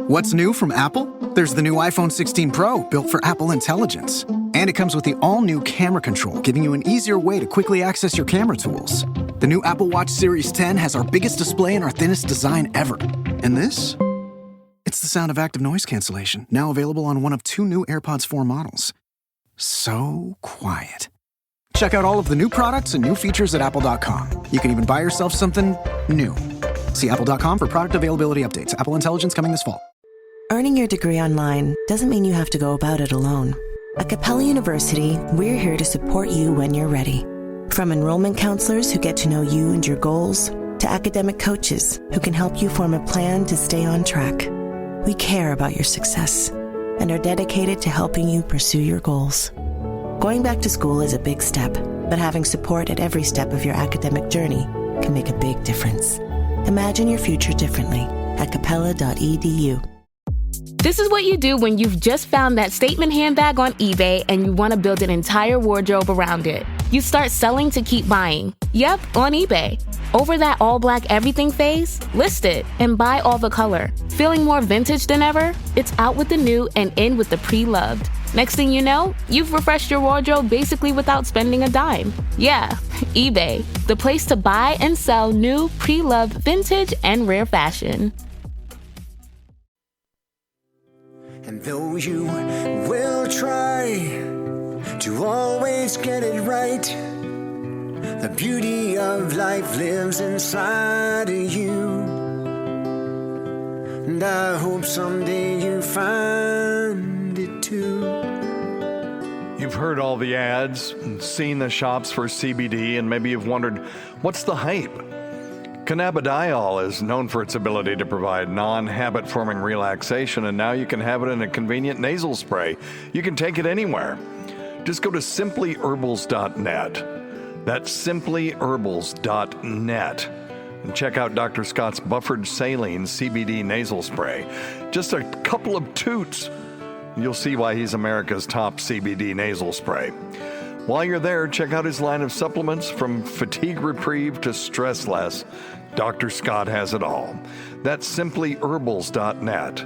What's new from Apple? There's the new iPhone 16 Pro, built for Apple Intelligence. And it comes with the all-new camera control, giving you an easier way to quickly access your camera tools. The new Apple Watch Series 10 has our biggest display and our thinnest design ever. And this? It's the sound of active noise cancellation, now available on one of 2 new AirPods 4 models. So quiet. Check out all of the new products and new features at apple.com. You can even buy yourself something new. See apple.com for product availability updates. Apple Intelligence coming this fall. Earning your degree online doesn't mean you have to go about it alone. At Capella University, we're here to support you when you're ready. From enrollment counselors who get to know you and your goals, to academic coaches who can help you form a plan to stay on track. We care about your success and are dedicated to helping you pursue your goals. Going back to school is a big step, but having support at every step of your academic journey can make a big difference. Imagine your future differently at capella.edu. This is what you do when you've just found that statement handbag on eBay and you want to build an entire wardrobe around it. You start selling to keep buying. Yep, on eBay. Over that all-black everything phase? List it and buy all the color. Feeling more vintage than ever? It's out with the new and in with the pre-loved. Next thing you know, you've refreshed your wardrobe basically without spending a dime. Yeah, eBay, the place to buy and sell new, pre-loved, vintage, and rare fashion. And though you will try to always get it right, the beauty of life lives inside of you. And I hope someday you find it too. You've heard all the ads and seen the shops for CBD, and maybe you've wondered, what's the hype? Cannabidiol is known for its ability to provide non-habit-forming relaxation, and now you can have it in a convenient nasal spray. You can take it anywhere. Just go to simplyherbals.net. That's simplyherbals.net. And check out Dr. Scott's Buffered Saline CBD nasal spray. Just a couple of toots. You'll see why he's America's top CBD nasal spray. While you're there, check out his line of supplements from fatigue reprieve to stress less. Dr. Scott has it all. That's simplyherbals.net.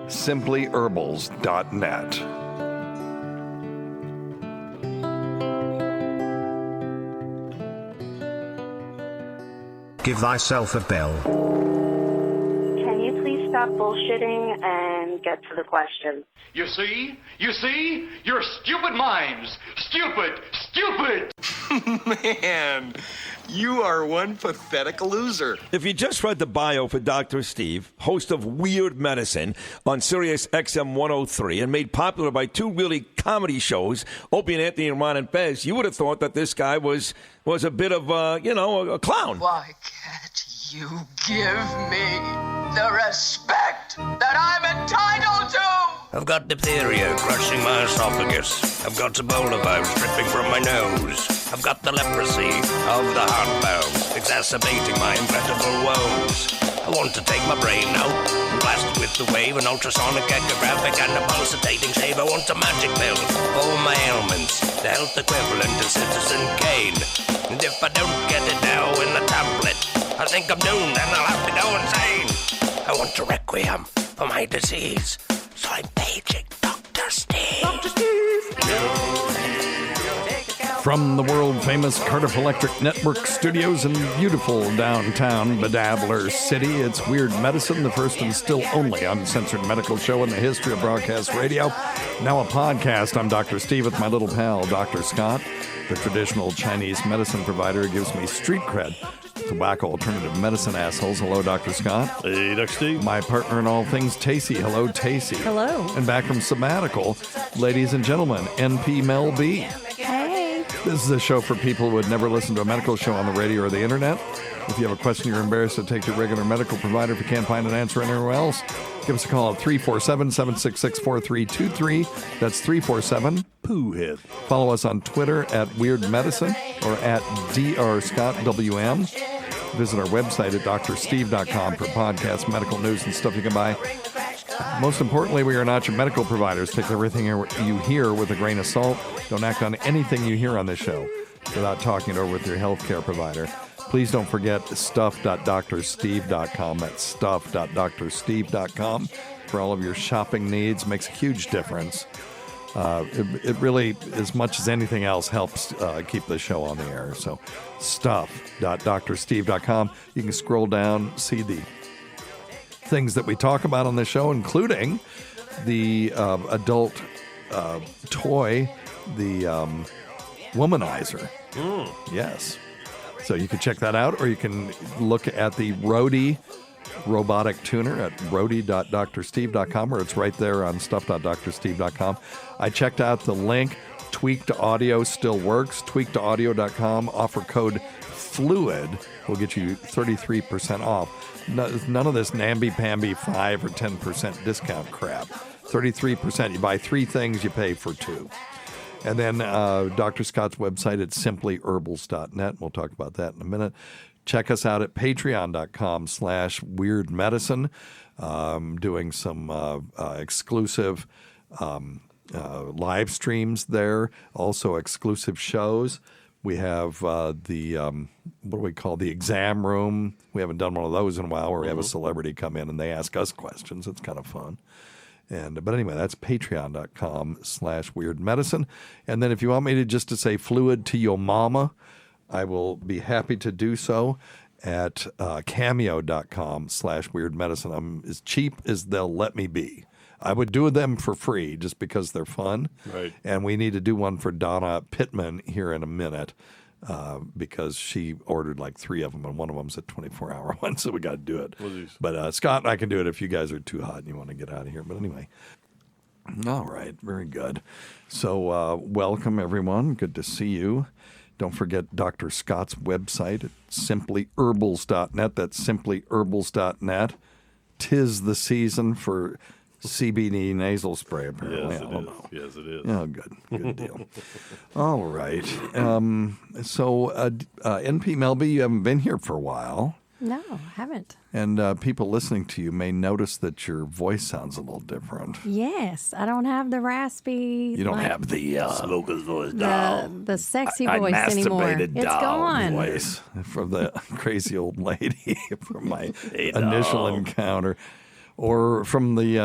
simplyherbals.net. Give thyself a bell. Can you please stop bullshitting and get to the question? You see? Your stupid minds. Stupid! Man, you are one pathetic loser. If you just read the bio for Dr. Steve, host of Weird Medicine on Sirius XM 103 and made popular by 2 really comedy shows, Opie and Anthony and Ron and Fez, you would have thought that this guy was a bit of, a clown. Why can't you give me the respect that I'm entitled to? I've got diphtheria crushing my esophagus. I've got Ebola virus dripping from my nose. I've got the leprosy of the heartbound, exacerbating my incredible woes. I want to take my brain out and blast it with the wave, an ultrasonic, echographic, and a pulsating shave. I want a magic pill for all my ailments, the health equivalent of Citizen Kane. And if I don't get it now in the tablet, I think I'm doomed and I'll have to go insane. I want a requiem for my disease, so I'm paging Dr. Steve. Dr. Steve! From the world-famous Cardiff Electric Network studios in beautiful downtown Bedabbler City, it's Weird Medicine, the first and still only uncensored medical show in the history of broadcast radio. Now a podcast. I'm Dr. Steve with my little pal, Dr. Scott, the traditional Chinese medicine provider who gives me street cred. Tobacco alternative medicine assholes. Hello, Dr. Scott. Hey, Dr. Steve. My partner in all things, Tacie. Hello, Tacie. Hello. And back from sabbatical, ladies and gentlemen, NP Mel B. Hey. This is a show for people who would never listen to a medical show on the radio or the internet. If you have a question you're embarrassed to take to a regular medical provider if you can't find an answer anywhere else, give us a call at 347-766-4323. That's 347-POO-HIT. Follow us on Twitter at Weird Medicine or at DrScottWM. Visit our website at drsteve.com for podcasts, medical news, and stuff you can buy. Most importantly, we are not your medical providers. Take everything you hear with a grain of salt. Don't act on anything you hear on this show without talking it over with your healthcare provider. Please don't forget stuff.drsteve.com. That's stuff.drsteve.com. for all of your shopping needs. Makes a huge difference. It really, as much as anything else, helps keep the show on the air. So stuff.drsteve.com. You can scroll down, see the things that we talk about on the show, including the adult toy, the womanizer. Yes. So you can check that out, or you can look at the Roadie robotic tuner at roadie.drsteve.com, or it's right there on stuff.drsteve.com. I checked out the link. Tweaked Audio still works. Tweakedaudio.com. Offer code FLUID will get you 33% off. None of this namby-pamby 5 or 10% discount crap. 33%. You buy 3 things, you pay for 2. And then Dr. Scott's website at simplyherbals.net. We'll talk about that in a minute. Check us out at patreon.com/weirdmedicine. Doing some exclusive live streams there. Also exclusive shows. We have the, what do we call, the exam room. We haven't done one of those in a while, where we have a celebrity come in and they ask us questions. It's kind of fun. But anyway, that's patreon.com/weirdmedicine. And then if you want me to say fluid to your mama, I will be happy to do so at cameo.com/weirdmedicine. I'm as cheap as they'll let me be. I would do them for free just because they're fun. Right. And we need to do one for Donna Pittman here in a minute because she ordered like 3 of them, and one of them's a 24-hour one, so we got to do it. But Scott and I can do it if you guys are too hot and you want to get out of here. But anyway. All right. Very good. So welcome, everyone. Good to see you. Don't forget Dr. Scott's website at simplyherbals.net. That's simplyherbals.net. 'Tis the season for CBD nasal spray, apparently. Yes, I don't know. Yes, it is. Oh, good. Good deal. All right. NP Mel B, you haven't been here for a while. No, I haven't. And people listening to you may notice that your voice sounds a little different. Yes, I don't have the raspy. You don't have the smoker's voice, the sexy voice anymore. It's gone. Voice from the crazy old lady from my initial encounter, or from the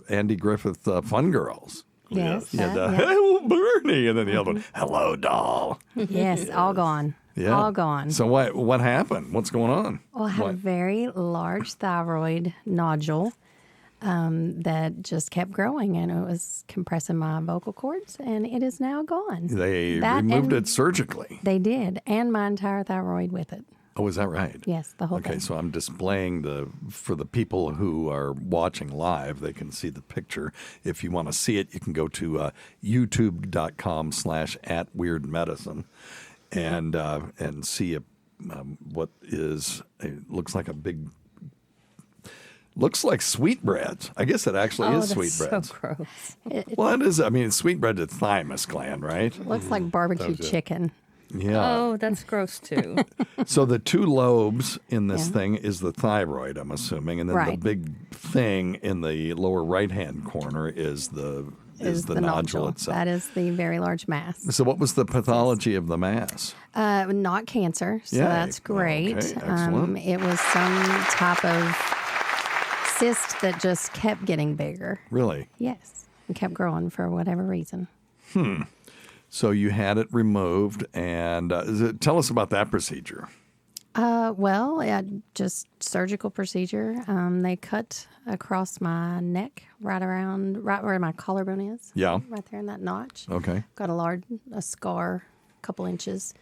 Andy Griffith Fun Girls. Yes. Hello, Bernie, and then the other one, hello, doll. Yes, all gone. Yeah. All gone. So what happened? What's going on? Well, I had a very large thyroid nodule that just kept growing, and it was compressing my vocal cords, and it is now gone. They removed it surgically. They did, and my entire thyroid with it. Oh, is that right? Yes, the whole thing. Okay, so I'm displaying for the people who are watching live, they can see the picture. If you want to see it, you can go to youtube.com/@weirdmedicine. And see what looks like looks like sweetbreads. I guess it actually is sweetbreads. So gross. Well, it is. I mean, sweetbread is thymus gland, right? Looks like barbecue chicken. Yeah. Oh, that's gross too. So the 2 lobes in this thing is the thyroid, I'm assuming, and then the big thing in the lower right-hand corner is the nodule itself. That is the very large mass. So what was the pathology of the mass? Not cancer, so that's great. Okay, excellent. It was some type of cyst that just kept getting bigger. Really? Yes, and kept growing for whatever reason. So you had it removed, and tell us about that procedure. Just surgical procedure. They cut across my neck, right where my collarbone is. Yeah. Right there in that notch. Okay. Got a scar, a couple inches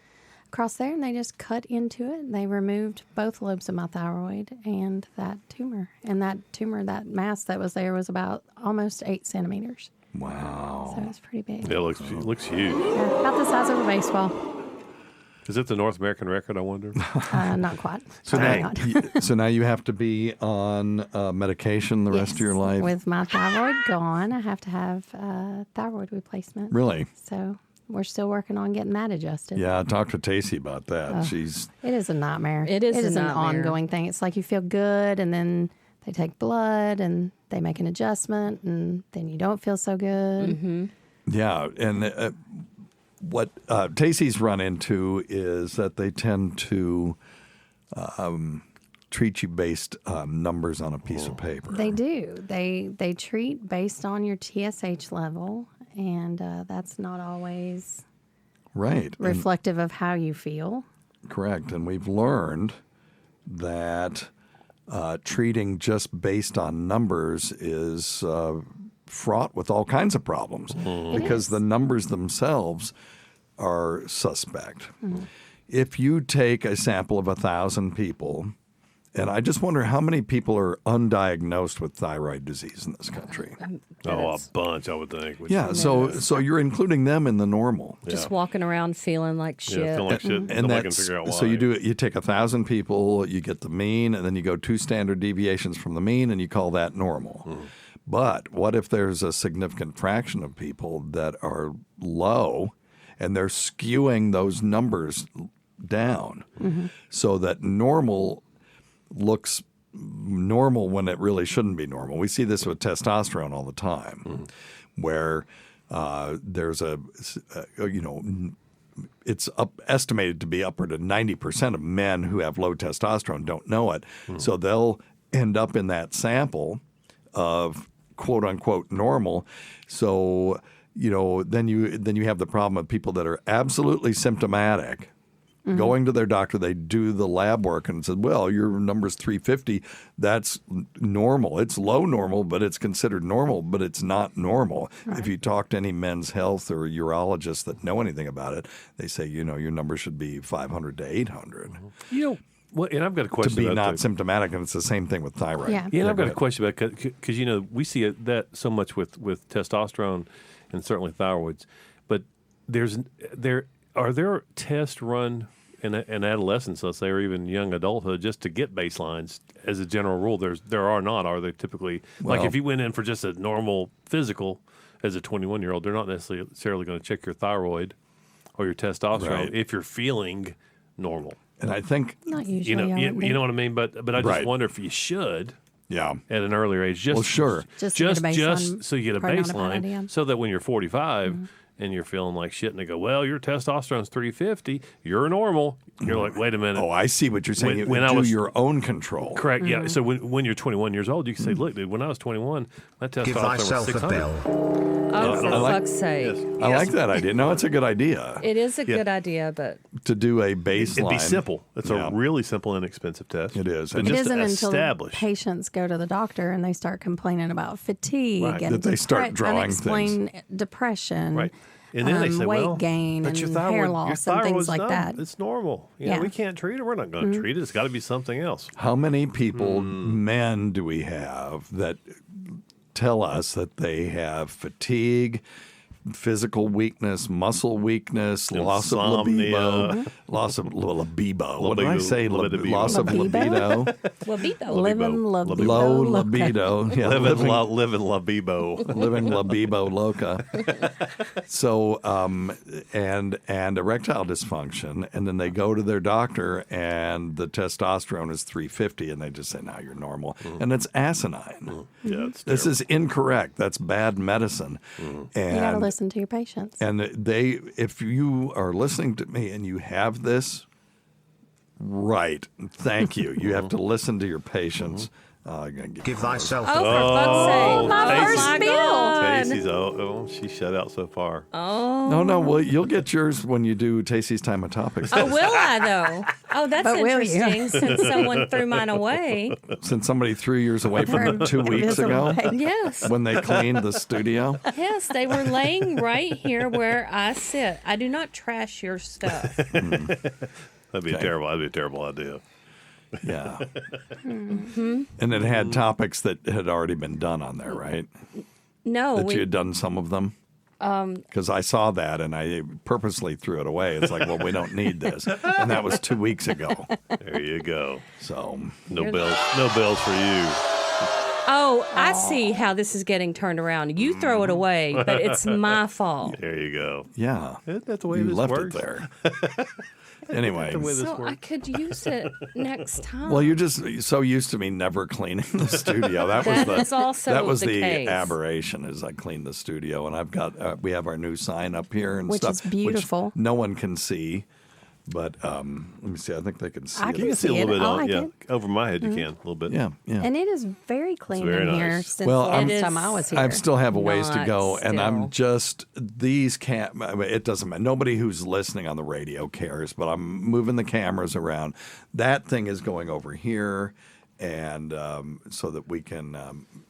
across there, and they just cut into it. They removed both lobes of my thyroid and that tumor. And that mass that was there was about almost 8 centimeters. Wow. So it's pretty big. It looks huge. Yeah, about the size of a baseball. Is it the North American record, I wonder? Not quite. So now you have to be on medication the rest of your life? With my thyroid gone, I have to have thyroid replacement. Really? So we're still working on getting that adjusted. Yeah, talk to Tacie about that. It is a nightmare. It is an ongoing thing. It's like you feel good, and then they take blood, and they make an adjustment, and then you don't feel so good. Mm-hmm. Yeah, and what Tacie's run into is that they tend to treat you based numbers on a piece of paper. They do. They treat based on your TSH level, and that's not always right reflective of how you feel. Correct. And we've learned that treating just based on numbers is fraught with all kinds of problems because the numbers themselves are suspect. If you take a sample of 1,000 people, and I just wonder how many people are undiagnosed with thyroid disease in this country. A bunch, I would think. Yeah, so you're including them in the normal. Just walking around feeling like shit. Yeah, feeling like shit. And Nobody can figure out why. So you take 1,000 people, you get the mean, and then you go 2 standard deviations from the mean, and you call that normal. But what if there's a significant fraction of people that are low, and they're skewing those numbers down so that normal looks normal when it really shouldn't be normal. We see this with testosterone all the time, where there's it's estimated to be upward of 90% of men who have low testosterone don't know it. So they'll end up in that sample of quote unquote normal. So, then you have the problem of people that are absolutely symptomatic. Going to their doctor, they do the lab work and said, well, your number's 350. That's normal. It's low normal, but it's considered normal, but it's not normal. Right. If you talk to any men's health or urologists that know anything about it, they say, your number should be 500 to 800. Well, and I've got a question to be about not symptomatic, and it's the same thing with thyroid. Yeah, and I've got a question about because we see that so much with testosterone and certainly thyroids, but are there tests run in adolescence, let's say, or even young adulthood, just to get baselines? As a general rule, there are not. Are they typically like if you went in for just a normal physical as a 21-year-old, they're not necessarily going to check your thyroid or your testosterone if you're feeling normal. And I think not usually. You know what I mean. But I just wonder if you should. Yeah. At an earlier age, just just so you get a baseline, so that when you're 45 and you're feeling like shit, and they go, "Well, your testosterone's 350, you're normal." You're like, "Wait a minute." Oh, I see what you're saying. When I was your own control. Correct. Yeah. So when you're 21 years old, you can say, "Look, dude, when I was 21, my testosterone was 600." Give thyself a bell. Oh, for fuck's sake! I like that idea. No, it's a good idea. It is a good idea, but to do a baseline, it'd be simple. It's a really simple, inexpensive test. It is. It isn't until patients go to the doctor and they start complaining about fatigue and that they start drawing unexplained depression. Right. And then they say, weight gain and hair loss and things like that. It's normal. We can't treat it. We're not going to treat it. It's got to be something else. How many people, men, do we have that tell us that they have fatigue, physical weakness, muscle weakness, loss of libido, loss of libido. What did I say? Loss of libido. Living libido. Low libido. Yeah, living libido. Living libido loca. So, and erectile dysfunction, and then they go to their doctor, and the testosterone is 350, and they just say, "No, you're normal," and it's asinine. Yeah, this is incorrect. That's bad medicine. And you got to listen to your patients. And if you are listening to me and you have this, thank you. You have to listen to your patients. Give thyself for fuck's sake. My first meal. Tacie's she shut out so far. Oh. No. Well, you'll get yours when you do Tacie's Time of Topics. Oh, will I, though? Oh, that's interesting, since someone threw mine away. Since somebody threw yours away from 2 weeks ago? Yes. When they cleaned the studio? Yes, they were laying right here where I sit. I do not trash your stuff. That'd be terrible. That'd be a terrible idea. Yeah. And it had topics that had already been done on there, right? No. You had done some of them? Because I saw that and I purposely threw it away. It's like, well, we don't need this. And that was 2 weeks ago. There you go. So no bells for you. Oh, I see how this is getting turned around. You throw it away, but it's my fault. There you go. Yeah. That's the way you this left works. it there. Anyway. So I could use it next time. Well, you're just so used to me never cleaning the studio. That was the case. aberration. Is I cleaned the studio, and I've got we have our new sign up here and which stuff, is beautiful. Which no one can see. But let me see. I think they can see it. You can see a little bit. I like it. Over my head, you can a little bit. Yeah. And it is very clean very in nice. here since Well, the last time I was here. I still have a ways to Not go, and I'm still. just these can't. It doesn't matter. Nobody who's listening on the radio cares, but I'm moving the cameras around. That thing is going over here, and so that we can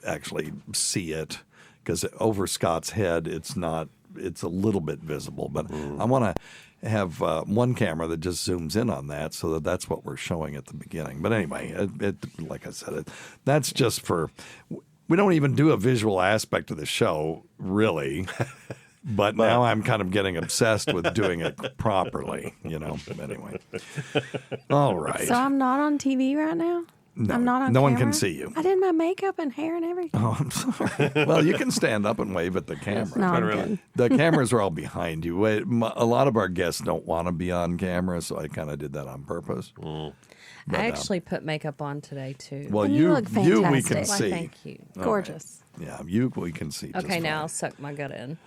actually see it, because over Scott's head, it's not. It's a little bit visible, but I want to have one camera that just zooms in on that, so that that's what we're showing at the beginning. But anyway, like I said, that's just for. We don't even do a visual aspect of the show, really. But now I'm kind of getting obsessed with doing it properly, But anyway, all right. So I'm not on TV right now? No, I'm not on no one camera? can see you. I did my makeup and hair and everything. Oh, I'm sorry. Well, you can stand up and wave at the camera. No, I'm good. The cameras are all behind you. A lot of our guests don't want to be on camera, so I kind of did that on purpose. But, I actually put makeup on today too. well, And you look we can fantastic. Why, see. thank you. All Gorgeous. right. Yeah, we can see. just Okay, now fine. I'll suck my gut in.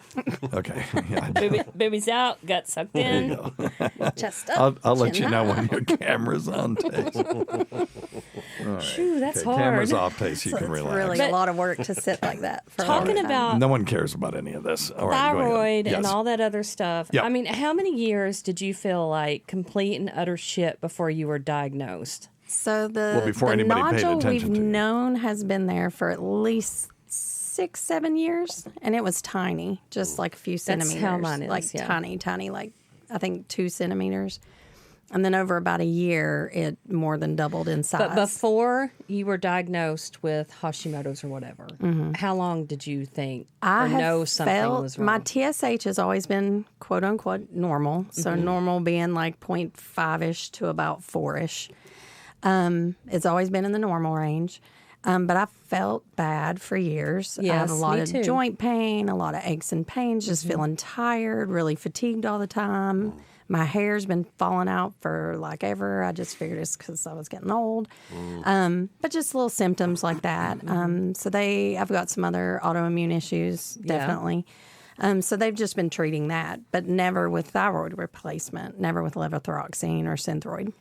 Okay. Yeah. Boobies out, gut sucked There in. you go. Chest up. I'll let chin you know up. when your camera's on, Tace. All right. Phew, that's Okay, hard. Camera's off, Tace. You So can it's relax. really a lot of work to sit like that. For Talking a long time. about No one cares about any of this. All right, go ahead. thyroid and Yes. all that other stuff. Yeah. I mean, how many years did you feel like complete and utter shit before you were diagnosed? So Well, before the anybody paid nodule attention we've to you. known has been there for at least 6-7 years, and it was tiny, just like a few That's centimeters. how mine is, like yeah. tiny, like I think 2 centimeters. And then over about a year, it more than doubled in size. But before you were diagnosed with Hashimoto's or whatever, how long did you think I or have know something felt was wrong? my TSH has always been quote unquote normal. So normal being like 0.5-ish to about 4-ish. It's always been in the normal range. But I felt bad for years. I had a Yes, lot me of too. joint pain, a lot of aches and pains, just feeling tired, really fatigued all the time. My hair's been falling out for like ever. I just figured it's because I was getting old. But just little symptoms like that. So I've got some other autoimmune issues, definitely. So they've just been treating that, but never with thyroid replacement, never with levothyroxine or Synthroid.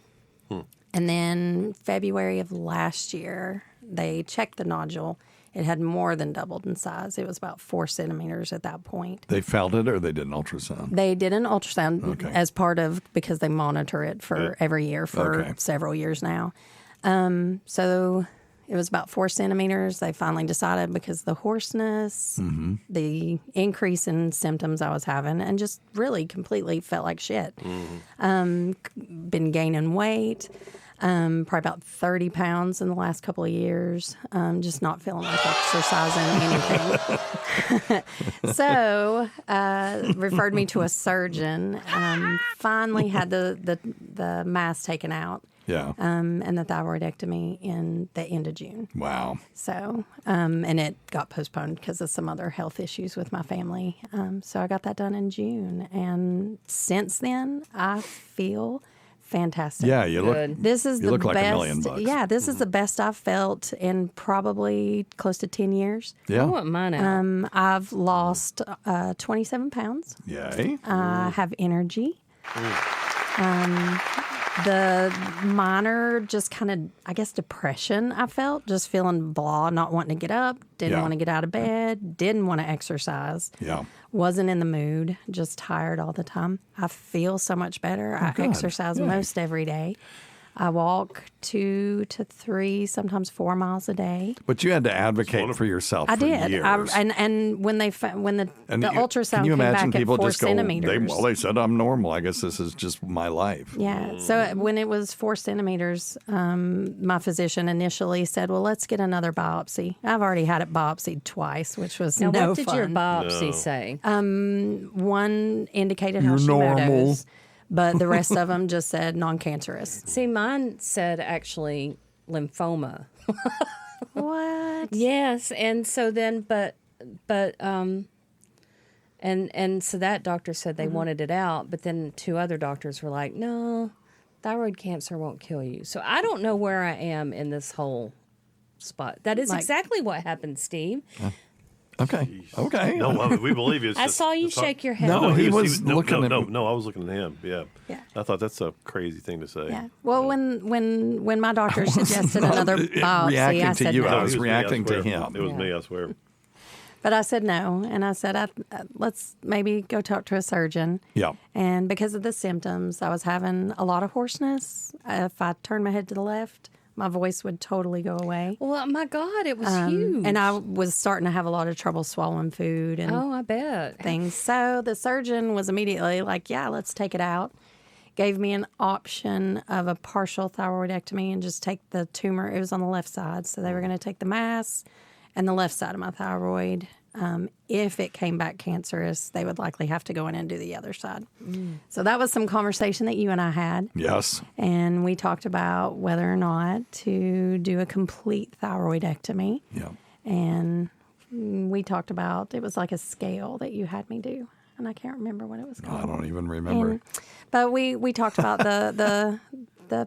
And then February of last year, they checked the nodule. It had more than doubled in size. It was about 4 centimeters at that point. They felt it, or they did an ultrasound? They did an ultrasound Okay. as part of, because they monitor it for every year for several years now. So it was about 4 centimeters. They finally decided because of the hoarseness, the increase in symptoms I was having, and just really completely felt like shit. Been gaining weight. Probably about 30 pounds in the last couple of years, just not feeling like exercising anything. So referred me to a surgeon, finally had the mass taken out. Yeah. And the thyroidectomy in the end of June. Wow. So, and it got postponed because of some other health issues with my family. So I got that done in June. And since then, I feel fantastic. Yeah, you look. This is you the look like best. $1 million. Yeah, this is the best I've felt in probably close to 10 years. Yeah. I want mine out. I've lost 27 pounds. Yay. I have energy. The minor, just kind of, I guess, depression I felt, just feeling blah, not wanting to get up, didn't want to get out of bed, didn't want to exercise. Yeah. Wasn't in the mood, just tired all the time. I feel so much better. I good. exercise most every day. I walk 2 to 3, sometimes 4 miles a day. But you had to advocate for yourself. I for did. Years. And when the ultrasound can you came imagine back people at 4 just go, centimeters. they said I'm normal. I guess this is just my life. Yeah. So when it was 4 centimeters, my physician initially said, well, let's get another biopsy. I've already had it biopsied twice, which was Now, no what did fun. your biopsy say? One indicated You're normal. Hashimoto's, but the rest of them just said non-cancerous. See, mine said actually lymphoma. What? Yes, and so then, and so that doctor said they wanted it out, but then 2 other doctors were like, no, thyroid cancer won't kill you. So I don't know where I am in this whole spot. That is exactly what happened, Steve. Okay. Okay. No, I mean, we believe you. It's I just- saw you it's not- shake your head. No, he was no, looking at. No, I was looking at him. Yeah. Yeah. I thought that's a crazy thing to say. Yeah. Well, when my doctor suggested another biopsy, reacting I to said you. no. I was It me, reacting to swear. him. It was me, I swear. But I said no, and I said, let's maybe go talk to a surgeon. Yeah. And because of the symptoms, I was having a lot of hoarseness. If I turned my head to the left, my voice would totally go away. Well, my God, it was huge. And I was starting to have a lot of trouble swallowing food and I bet. things. So the surgeon was immediately like, yeah, let's take it out. Gave me an option of a partial thyroidectomy and just take the tumor. It was on the left side. So they were going to take the mass and the left side of my thyroid. If it came back cancerous, they would likely have to go in and do the other side. So that was some conversation that you and I had. Yes. And we talked about whether or not to do a complete thyroidectomy. Yeah. And we talked about, it was like a scale that you had me do. And I can't remember what it was called. I don't even remember. But we talked about the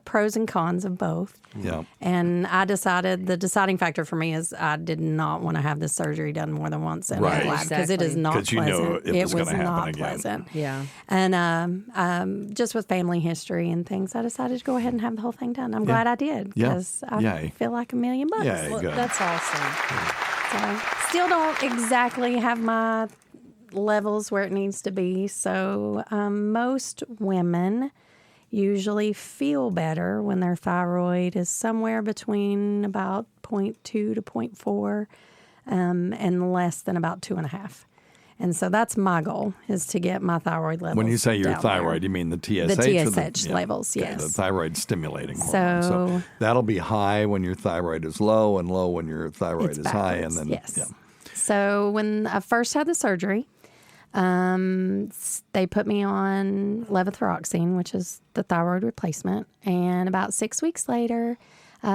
pros and cons of both. Yeah. And I decided the deciding factor for me is I did not want to have this surgery done more than once in Right. a lab because it is not 'Cause you pleasant. know it was gonna happen not again. pleasant. Yeah. And just with family history and things, I decided to go ahead and have the whole thing done. I'm glad I did Yeah. because I Yay. feel like $1 million. Yeah, Well, good. that's awesome. So still don't exactly have my levels where it needs to be. So most women usually feel better when their thyroid is somewhere between about 0.2 to 0.4 and less than about 2.5. And so that's my goal, is to get my thyroid levels When you say your down thyroid, there. you mean the TSH? The or TSH levels, okay, yes. The thyroid stimulating hormone. So that'll be high when your thyroid is low and low when your thyroid it's is high. And backwards, then, yes. yeah. So when I first had the surgery, they put me on levothyroxine, which is the thyroid replacement. And about 6 weeks later,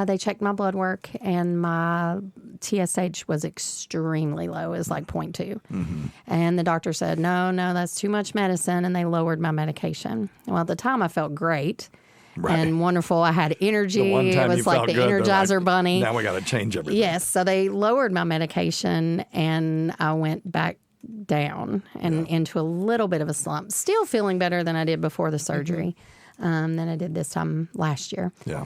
they checked my blood work, and my TSH was extremely low. It was like 0.2. And the doctor said, no, that's too much medicine, and they lowered my medication. Well, at the time, I felt great. Right. And wonderful. I had energy. The one time it you was like felt the good, they're Energizer like, Bunny. Now we got to change everything. Yes. So they lowered my medication, and I went back down and into a little bit of a slump. Still feeling better than I did before the surgery, than I did this time last year. Yeah.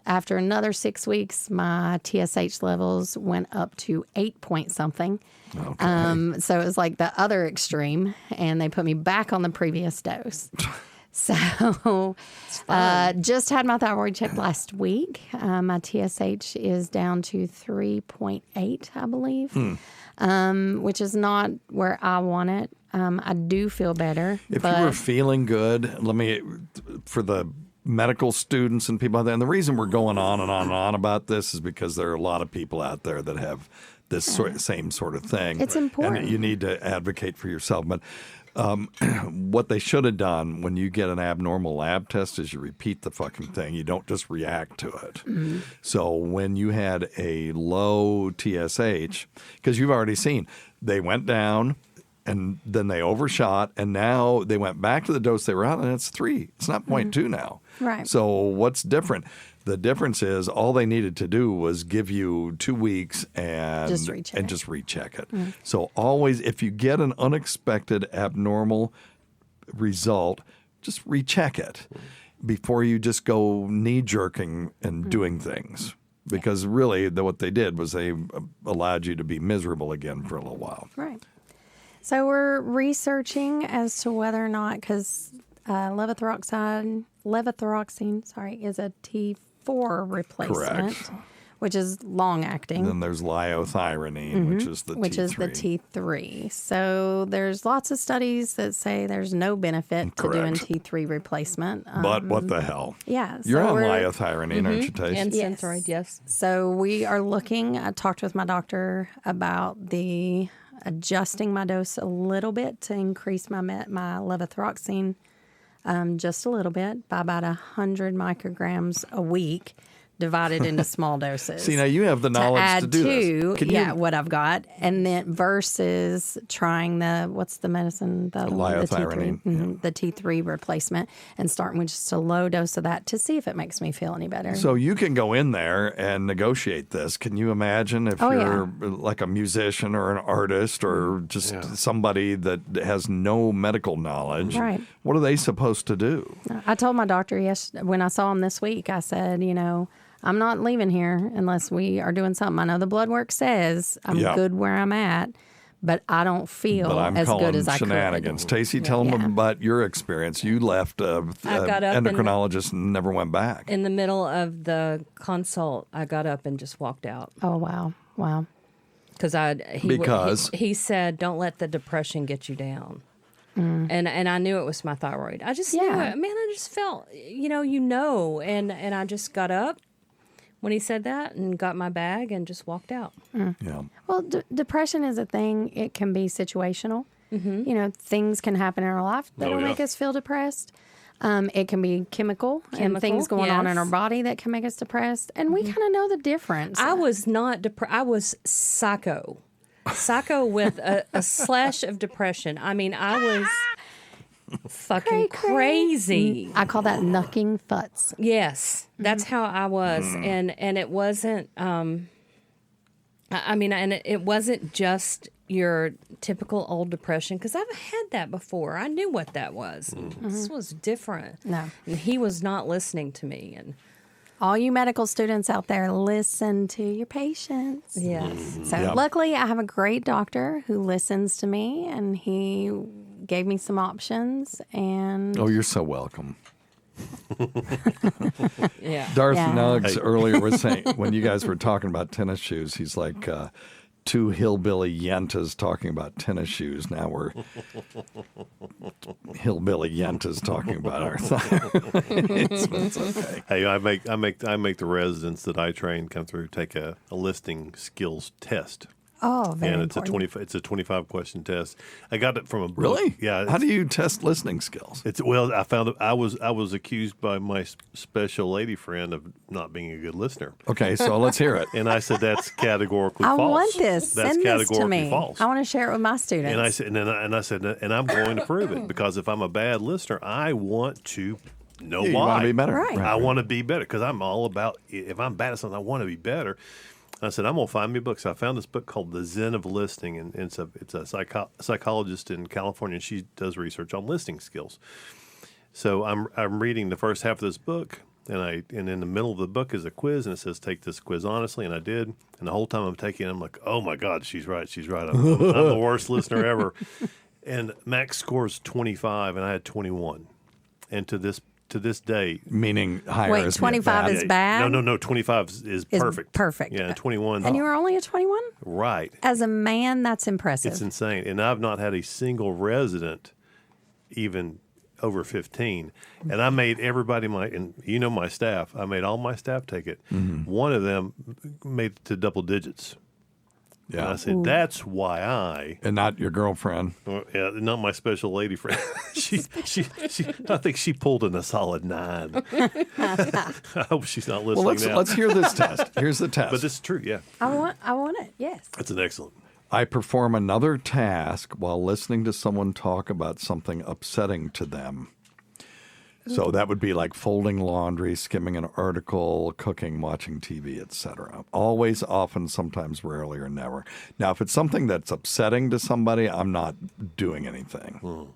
After another 6 weeks, my TSH levels went up to 8 point something. Okay. So it was like the other extreme, and they put me back on the previous dose. So just had my thyroid checked last week. My TSH is down to 3.8, I believe, which is not where I want it. I do feel better. If you were feeling good, for the medical students and people out there, and the reason we're going on and on and on about this is because there are a lot of people out there that have this same sort of thing. It's important. And you need to advocate for yourself. But what they should have done when you get an abnormal lab test is you repeat the fucking thing. You don't just react to it. So when you had a low TSH, because you've already seen, they went down and then they overshot, and now they went back to the dose they were at, and it's 3. It's not 0.2 now. Right. So what's different? The difference is all they needed to do was give you 2 weeks and just recheck it. So always, if you get an unexpected abnormal result, just recheck it before you just go knee-jerking and doing things. Because really, what they did was they allowed you to be miserable again for a little while. Right. So we're researching as to whether or not, because levothyroxine, is a T4 replacement, Correct. which is long acting. And then there's liothyronine, which is the which T3. is the T3. So there's lots of studies that say there's no benefit to doing Correct. T3 replacement. But what the hell? Yeah. You're so on we're- liothyronine, aren't you, Tacie? And Yes. Synthroid, yes. So we are looking. I talked with my doctor about the adjusting my dose a little bit to increase my levothyroxine just a little bit by about 100 micrograms a week divided into small doses. See, now you have the knowledge add to do this. Can you- what I've got, and then versus trying what's the medicine? The liothyronine. The T3 replacement, and starting with just a low dose of that to see if it makes me feel any better. So you can go in there and negotiate this. Can you imagine if you're like a musician or an artist or just somebody that has no medical knowledge? Right. What are they supposed to do? I told my doctor when I saw him this week, I said, I'm not leaving here unless we are doing something. I know the blood work says I'm good where I'm at, but I don't feel as good as I could. Shenanigans. Tacie, tell them about your experience. You left endocrinologist and never went back. In the middle of the consult, I got up and just walked out. Oh, wow. Because he said, don't let the depression get you down. And I knew it was my thyroid. I just knew it. Man, I just felt, and I just got up when he said that and got my bag and just walked out. Yeah. Well, depression is a thing. It can be situational. Mm-hmm. Things can happen in our life that'll make us feel depressed. It can be chemical and things going on in our body that can make us depressed. And we kind of know the difference. I was not depressed. I was psycho with a slash of depression. I mean, I was fucking crazy. I call that knucking futs. Yes, that's how I was, and it wasn't. It wasn't just your typical old depression, because I've had that before. I knew what that was. This was different. No, and he was not listening to me. And all you medical students out there, listen to your patients. Yes. So luckily, I have a great doctor who listens to me, and he gave me some options. And you're so welcome. Yeah. Darth Nuggs earlier was saying, when you guys were talking about tennis shoes, he's like two hillbilly yentas talking about tennis shoes. Now we're hillbilly yentas talking about our it's okay. Hey, I make the residents that I train come through take a listening skills test. Oh, very and important. it's a 25 question test. I got it from a book. Really? Yeah. How do you test listening skills? I found I was accused by my special lady friend of not being a good listener. Okay, so let's hear it. And I said that's categorically I false. want this. That's Send this to categorically me. false. I want to share it with my students. And I said, and I'm going to prove it, because if I'm a bad listener, I want to know why. You want to be better. Right. I want to be better, because I'm all about, if I'm bad at something, I want to be better. I said, I'm going to find me a book. So I found this book called The Zen of Listening, and it's a psychologist in California, and she does research on listening skills. So I'm reading the first half of this book, and in the middle of the book is a quiz, and it says, take this quiz honestly, and I did. And the whole time I'm taking it, I'm like, oh my God, she's right. I'm the worst listener ever. And max score's 25, and I had 21. And to this day, meaning higher. Wait, 25 is bad? No. 25 is perfect. Perfect. Yeah, 21. And you were only a 21? Right. As a man, that's impressive. It's insane. And I've not had a single resident even over 15. And I made everybody my staff. I made all my staff take it. Mm-hmm. One of them made it to double digits. Yeah. And I said, that's why And not your girlfriend. not my special lady friend. she I think she pulled in a solid 9. I hope she's not listening now. Let's hear this test. Here's the test. But this is true, yeah. I want it, yes. That's an excellent. I perform another task while listening to someone talk about something upsetting to them. So that would be like folding laundry, skimming an article, cooking, watching TV, etc. Always, often, sometimes, rarely, or never. Now, if it's something that's upsetting to somebody, I'm not doing anything.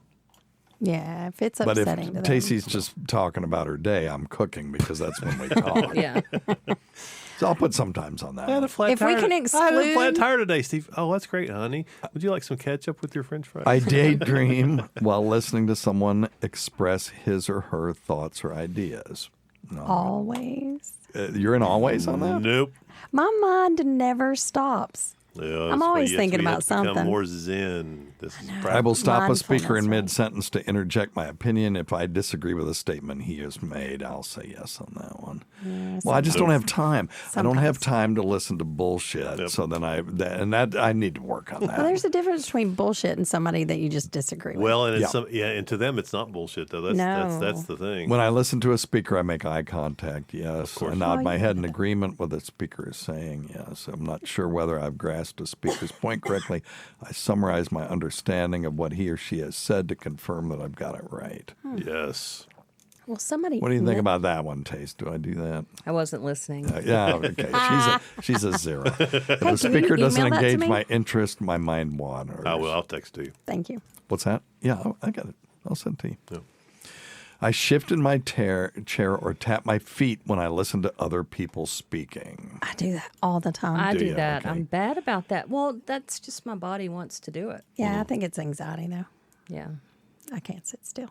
Yeah, if it's upsetting to them. But if Tacie's just talking about her day, I'm cooking, because that's when we talk. Yeah. So I'll put sometimes on that. I had a flat If tire. we can I had a flat exclude- tire today, Steve. Oh, that's great, honey. Would you like some ketchup with your French fries? I daydream while listening to someone express his or her thoughts or ideas. No. Always. You're in always on that? Nope. My mind never stops. Yeah, I'm always thinking about something. Become more zen. This is I will stop a speaker in Mindfulness, mid-sentence to interject my opinion. If I disagree with a statement he has made, I'll say yes on that one. Yeah, Well, I just don't have time. I don't have Sometimes. time to listen to bullshit. So then I need to work on that. Well, there's a difference between bullshit and somebody that you just disagree with. Well, and it's and to them it's not bullshit though. That's the thing. When I listen to a speaker, I make eye contact, yes. I nod my head in agreement with the speaker is saying, yes. I'm not sure whether I've grasped a speaker's point correctly. I summarize my understanding of what he or she has said to confirm that I've got it right. Yes. Well, somebody. What do you think about that one, Tace? Do I do that? I wasn't listening. Yeah, okay. She's a zero. If the can you speaker doesn't email that to engage me? my interest, my mind wanders. I will. I'll text to you. Thank you. What's that? Yeah, I got it. I'll send it to you. Yeah. I shift in my chair or tap my feet when I listen to other people speaking. I do that all the time. I do you? that. Okay. I'm bad about that. Well, that's just my body wants to do it. Yeah, I think it's anxiety though. Yeah. I can't sit still.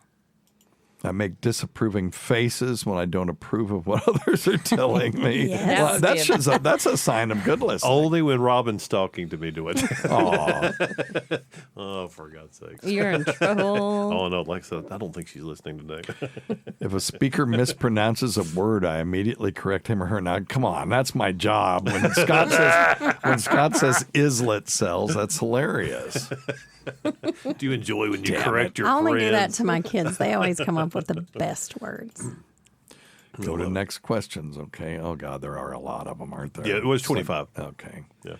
I make disapproving faces when I don't approve of what others are telling me. Yes. Well, that's a sign of good listening. Only when Robin's talking to me do it. Aw. Oh, for God's sakes. You're in trouble. Oh, no, like I said, I don't think she's listening today. If a speaker mispronounces a word, I immediately correct him or her. Now, come on, that's my job. When Scott says islet cells, that's hilarious. Do you enjoy when you correct your I only friends? do that to my kids. They always come up with the best words. Go to next questions, okay? Oh, God, there are a lot of them, aren't there? Yeah, it was 25. Okay. Yeah.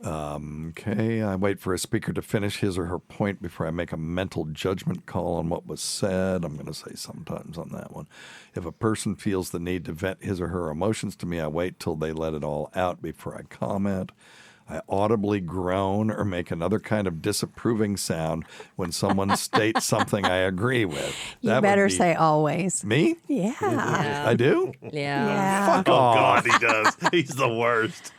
Okay, I wait for a speaker to finish his or her point before I make a mental judgment call on what was said. I'm going to say sometimes on that one. If a person feels the need to vent his or her emotions to me, I wait till they let it all out before I comment. I audibly groan or make another kind of disapproving sound when someone states something I agree with. You better say always. Me? Yeah. I do? Yeah. Fuck Oh, off. God, he does. He's the worst.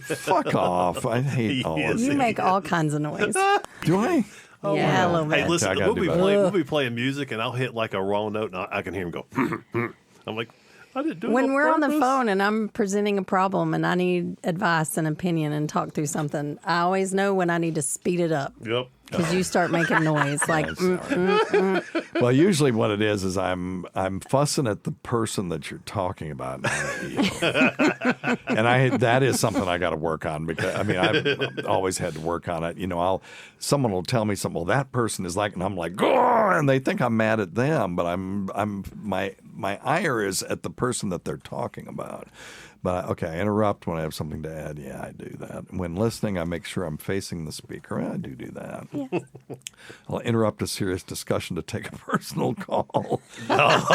Fuck off. I hate all of You you. make all kinds of noise. Do I? Oh, Yeah, a little bit. Hey, listen, I gotta we'll do be better. playing music, and I'll hit like a wrong note, and I can hear him go. I'm like, I didn't do it When on we're on the purpose. phone and I'm presenting a problem and I need advice and opinion and talk through something, I always know when I need to speed it up. Yep. Because you start making noise like. Well, usually what it is I'm fussing at the person that you're talking about, not at you. And that is something I got to work on because I've always had to work on it. You know, someone will tell me something. Well, that person is like, and I'm like, "Grr," and they think I'm mad at them, but my ire is at the person that they're talking about. But okay, I interrupt when I have something to add. Yeah, I do that. When listening, I make sure I'm facing the speaker. I do that. Yes. I'll interrupt a serious discussion to take a personal call. Fuck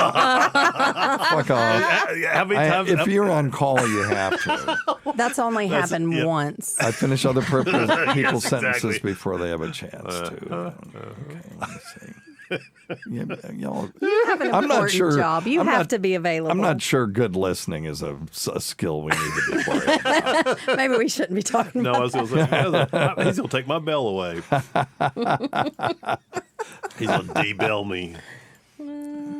off. How many times? If you're on call, you have to. That's only happened once. I finish other people's Yes, sentences exactly. before they have a chance to. Okay, let me see. Yeah, y'all, You have an I'm not important sure. job. You I'm have not- to be available. I'm not sure good listening is a skill we need to be worried about. Maybe we shouldn't be talking No, I about was going to say, he's going to take my bell away. He's going to de-bell me.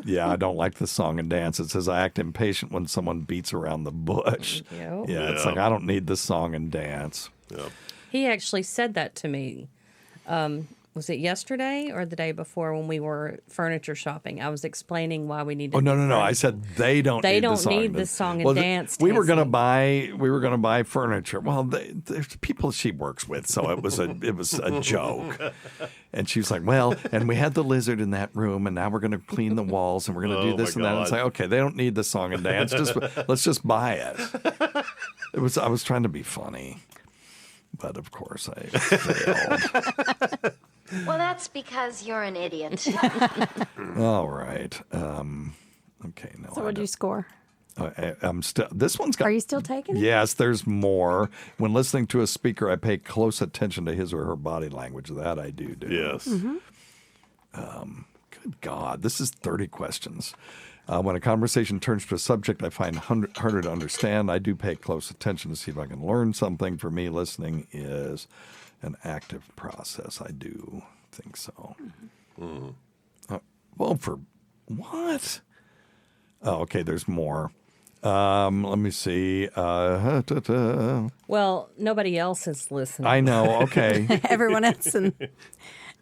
Yeah, I don't like the song and dance. It says I act impatient when someone beats around the bush. Yep. Yeah, it's Yeah. like I don't need the song and dance. Yep. He actually said that to me. Was it yesterday or the day before when we were furniture shopping? I was explaining why we needed. Oh no! I said they don't. They need don't the song need and the dance. song and Well, dance, We were Tacie. gonna buy furniture. Well, there's people she works with, so it was a joke. And she was like, "Well," and we had the lizard in that room, and now we're gonna clean the walls, and we're gonna do Oh, this my and that. And it's God. like, okay, they don't need the song and dance. Let's just buy it. I was trying to be funny, but of course I failed. Well, that's because you're an idiot. All right. Okay. No. So, what'd you score? I'm still. This one's got. Are you still taking it? Yes, there's more. When listening to a speaker, I pay close attention to his or her body language. That I do. Yes. Good God, this is 30 questions. When a conversation turns to a subject I find harder to understand, I do pay close attention to see if I can learn something. For me, listening is an active process. I do think so. Well, for what? Oh, okay, there's more. Let me see. Well, nobody else is listening. I know. Okay. Everyone else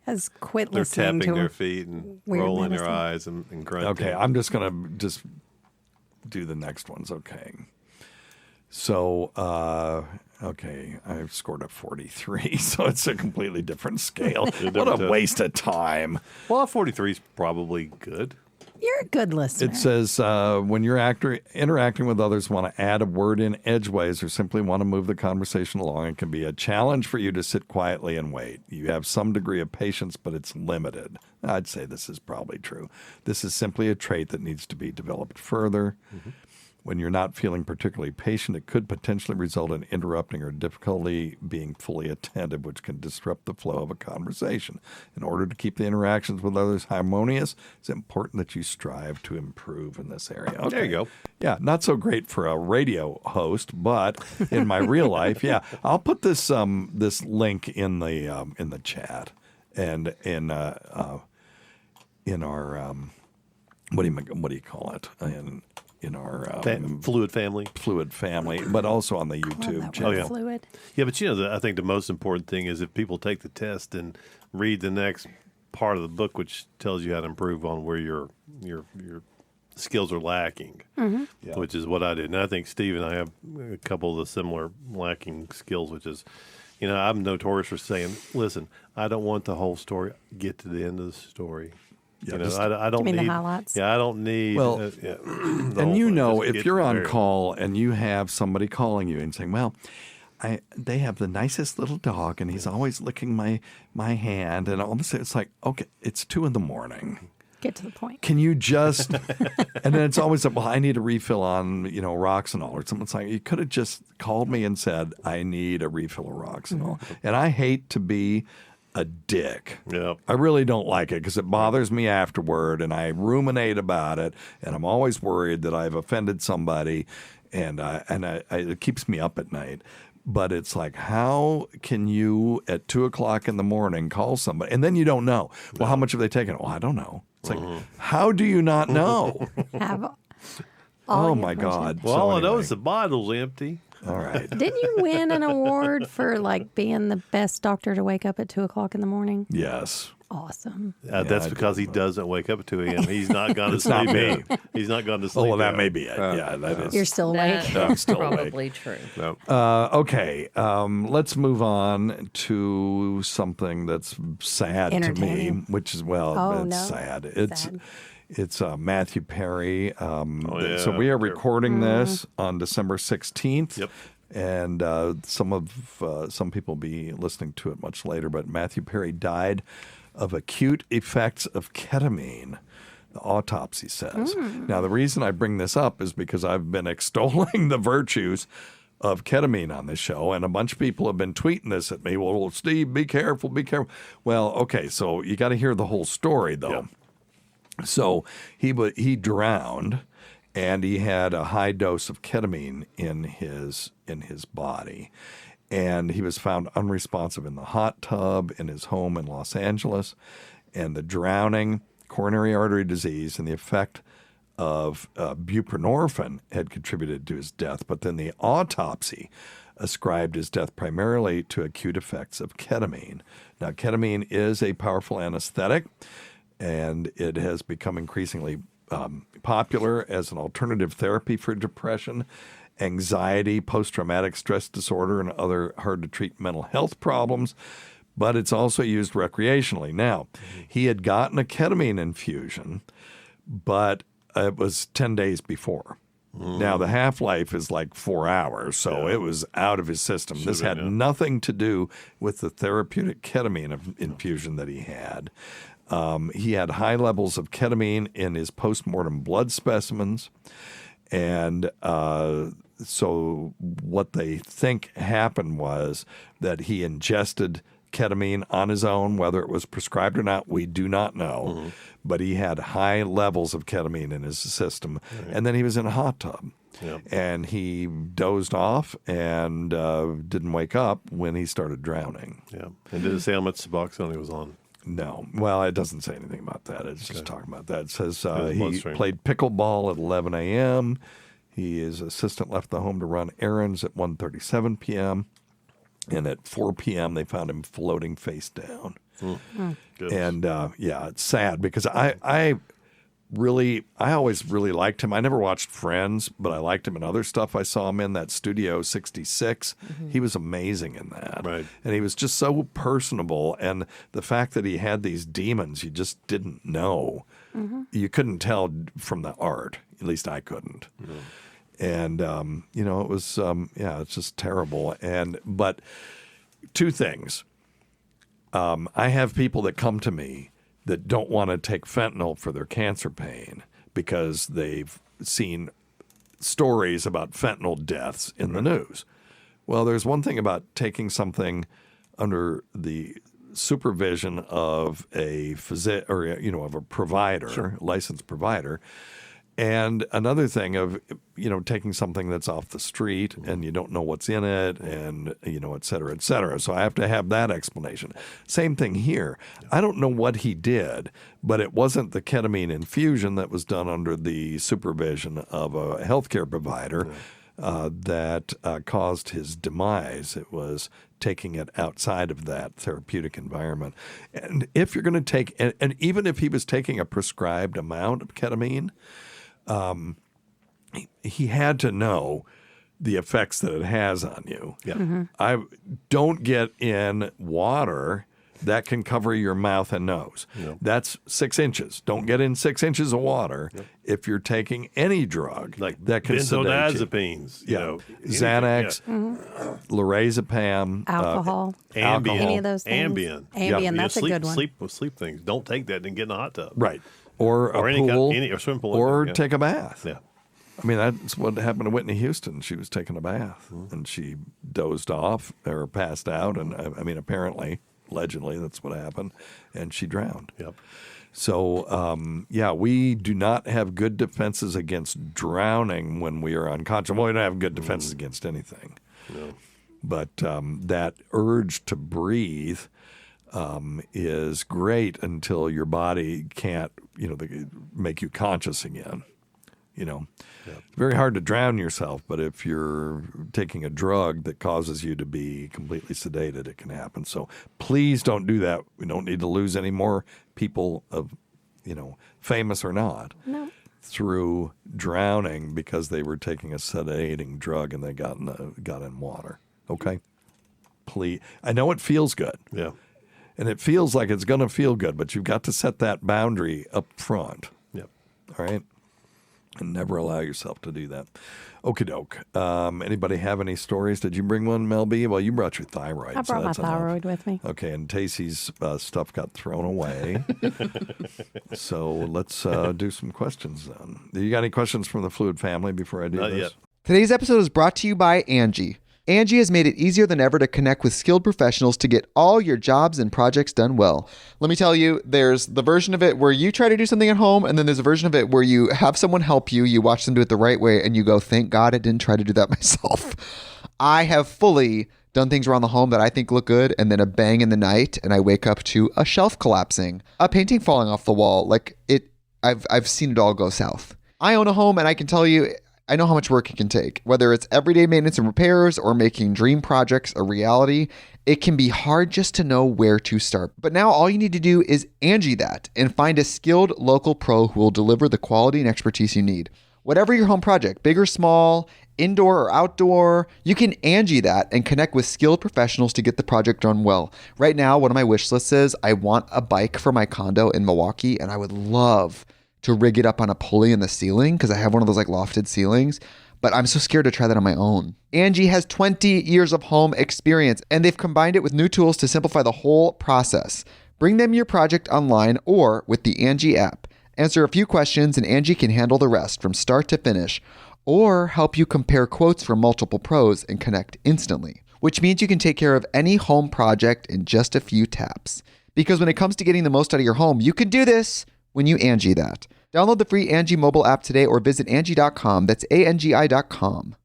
has quit They're listening tapping to their feet and Weird rolling their Medicine. eyes and grunting. Okay, I'm just going to do the next ones. Okay. So, okay, I've scored a 43, so it's a completely different scale. What a waste of time. Well, 43 is probably good. You're a good listener. It says when you're interacting with others, want to add a word in edgeways or simply want to move the conversation along, it can be a challenge for you to sit quietly and wait. You have some degree of patience, but it's limited. I'd say this is probably true. This is simply a trait that needs to be developed further. Mm-hmm. When you're not feeling particularly patient, it could potentially result in interrupting or difficulty being fully attentive, which can disrupt the flow of a conversation. In order to keep the interactions with others harmonious, it's important that you strive to improve in this area. Okay. There you go. Yeah, not so great for a radio host, but in my real life, yeah. I'll put this link in the chat and in our what do you call it? In our Fluid Family, but also on the YouTube channel. Fluid. Yeah, but I think the most important thing is if people take the test and read the next part of the book, which tells you how to improve on where your skills are lacking, which is what I did. And I think Steve and I have a couple of the similar lacking skills, which is, I'm notorious for saying, listen, I don't want the whole story. Get to the end of the story. Yeah, I don't need the highlights. Yeah, I don't need. Well, and if you're on call and you have somebody calling you and saying, "Well, they have the nicest little dog and he's always licking my hand," and all this, it's like, okay, it's 2 a.m. Get to the point. Can you just? And then it's always like, well, I need a refill on Roxanol or something. It's like you could have just called me and said, I need a refill of Roxanol, and I hate to be a dick. Yep. I really don't like it because it bothers me afterward and I ruminate about it and I'm always worried that I've offended somebody and it keeps me up at night. But it's like, how can you at 2 o'clock in the morning call somebody and then you don't know? Well, how much have they taken? Well, I don't know. It's like, how do you not know? Oh my God. Well, all I know is the bottle's empty. All right. Didn't you win an award for being the best doctor to wake up at 2 o'clock in the morning? Yes. Awesome. That's because he doesn't wake up at 2 a.m. He's not going to sleep. Not me. He's not going to sleep. Oh, well, that may be it. Yeah, that is. You're still awake. I'm still probably awake. true. No. Okay. Let's move on to something that's sad to me, which is, sad. It's Mathew Perry. So we are recording this on December 16th. Yep. And some people will be listening to it much later. But Mathew Perry died of acute effects of ketamine, the autopsy says. Now, the reason I bring this up is because I've been extolling the virtues of ketamine on this show, and a bunch of people have been tweeting this at me. Well, Steve, be careful, be careful. Well, okay, so you got to hear the whole story, though. Yep. So he drowned, and he had a high dose of ketamine in his body, and he was found unresponsive in the hot tub in his home in Los Angeles, and the drowning, coronary artery disease, and the effect of buprenorphine had contributed to his death. But then the autopsy ascribed his death primarily to acute effects of ketamine. Now, ketamine is a powerful anesthetic, and it has become increasingly popular as an alternative therapy for depression, anxiety, post-traumatic stress disorder, and other hard-to-treat mental health problems. But it's also used recreationally. Now, he had gotten a ketamine infusion, but it was 10 days before. Now, the half-life is like 4 hours, so it was out of his system. This had nothing to do with the therapeutic ketamine infusion that he had. He had high levels of ketamine in his postmortem blood specimens. And so what they think happened was that he ingested ketamine on his own, whether it was prescribed or not, we do not know. But he had high levels of ketamine in his system. And then he was in a hot tub. And he dozed off and didn't wake up when he started drowning. Yeah. And did it say how much Suboxone he was on? No. Well, it doesn't say anything about that. It's just talking about that. It says he played pickleball at 11 a.m. His assistant left the home to run errands at 1:37 p.m. And at 4 p.m., they found him floating face down. And it's sad because I always really liked him. I never watched Friends, but I liked him in other stuff I saw him in. That Studio 66, he was amazing in that. Right. And he was just so personable. And the fact that he had these demons you just didn't know. You couldn't tell from the art. At least I couldn't. And, it was, it's just terrible. But two things. I have people that come to me that don't want to take fentanyl for their cancer pain because they've seen stories about fentanyl deaths in the news. Well, there's one thing about taking something under the supervision of a of a provider, licensed provider, and another thing of taking something that's off the street and you don't know what's in it, and et cetera, et cetera. So I have to have that explanation. Same thing here. I don't know what he did, but it wasn't the ketamine infusion that was done under the supervision of a healthcare provider that caused his demise. It was taking it outside of that therapeutic environment. And if you're going to take, and even if he was taking a prescribed amount of ketamine, he had to know the effects that it has on you. I don't get in water that can cover your mouth and nose. That's 6 inches. Don't get in 6 inches of water if you're taking any drug that can sedate you. Benzodiazepines, Xanax, lorazepam, alcohol, any of those things. Ambien, that's a good one. Sleep things. Don't take that and get in a hot tub. Right. Or a pool, or swim pool, or take a bath. Yeah. I mean, that's what happened to Whitney Houston. She was taking a bath, and she dozed off or passed out, and apparently, allegedly, that's what happened, and she drowned. Yep. So, we do not have good defenses against drowning when we are unconscious. Well, we don't have good defenses against anything. No. But that urge to breathe is great until your body can't, make you conscious again. It's very hard to drown yourself, but if you're taking a drug that causes you to be completely sedated, it can happen. So please don't do that. We don't need to lose any more people of, famous or not, through drowning because they were taking a sedating drug and they got in water. Okay? Please. I know it feels good. Yeah. And it feels like it's going to feel good, but you've got to set that boundary up front. Yep. All right? And never allow yourself to do that. Okie doke. Anybody have any stories? Did you bring one, Mel B? Well, you brought your thyroid. I brought my thyroid with me. Okay, and Tacie's stuff got thrown away. So let's do some questions then. You got any questions from the Fluid family before I do Not this? yet. Today's episode is brought to you by Angie. Angie has made it easier than ever to connect with skilled professionals to get all your jobs and projects done well. Let me tell you, there's the version of it where you try to do something at home, and then there's a version of it where you have someone help you, you watch them do it the right way, and you go, thank God I didn't try to do that myself. I have fully done things around the home that I think look good, and then a bang in the night, and I wake up to a shelf collapsing, a painting falling off the wall. I've seen it all go south. I own a home, and I can tell you, I know how much work it can take. Whether it's everyday maintenance and repairs or making dream projects a reality, it can be hard just to know where to start. But now all you need to do is Angie that and find a skilled local pro who will deliver the quality and expertise you need. Whatever your home project, big or small, indoor or outdoor, you can Angie that and connect with skilled professionals to get the project done well. Right now, one of my wish lists is I want a bike for my condo in Milwaukee, and I would love to rig it up on a pulley in the ceiling because I have one of those lofted ceilings, but I'm so scared to try that on my own. Angie has 20 years of home experience, and they've combined it with new tools to simplify the whole process. Bring them your project online or with the Angie app. Answer a few questions and Angie can handle the rest from start to finish, or help you compare quotes from multiple pros and connect instantly, which means you can take care of any home project in just a few taps. Because when it comes to getting the most out of your home, you can do this when you Angie that. Download the free Angie mobile app today or visit Angie.com. That's ANGI.com.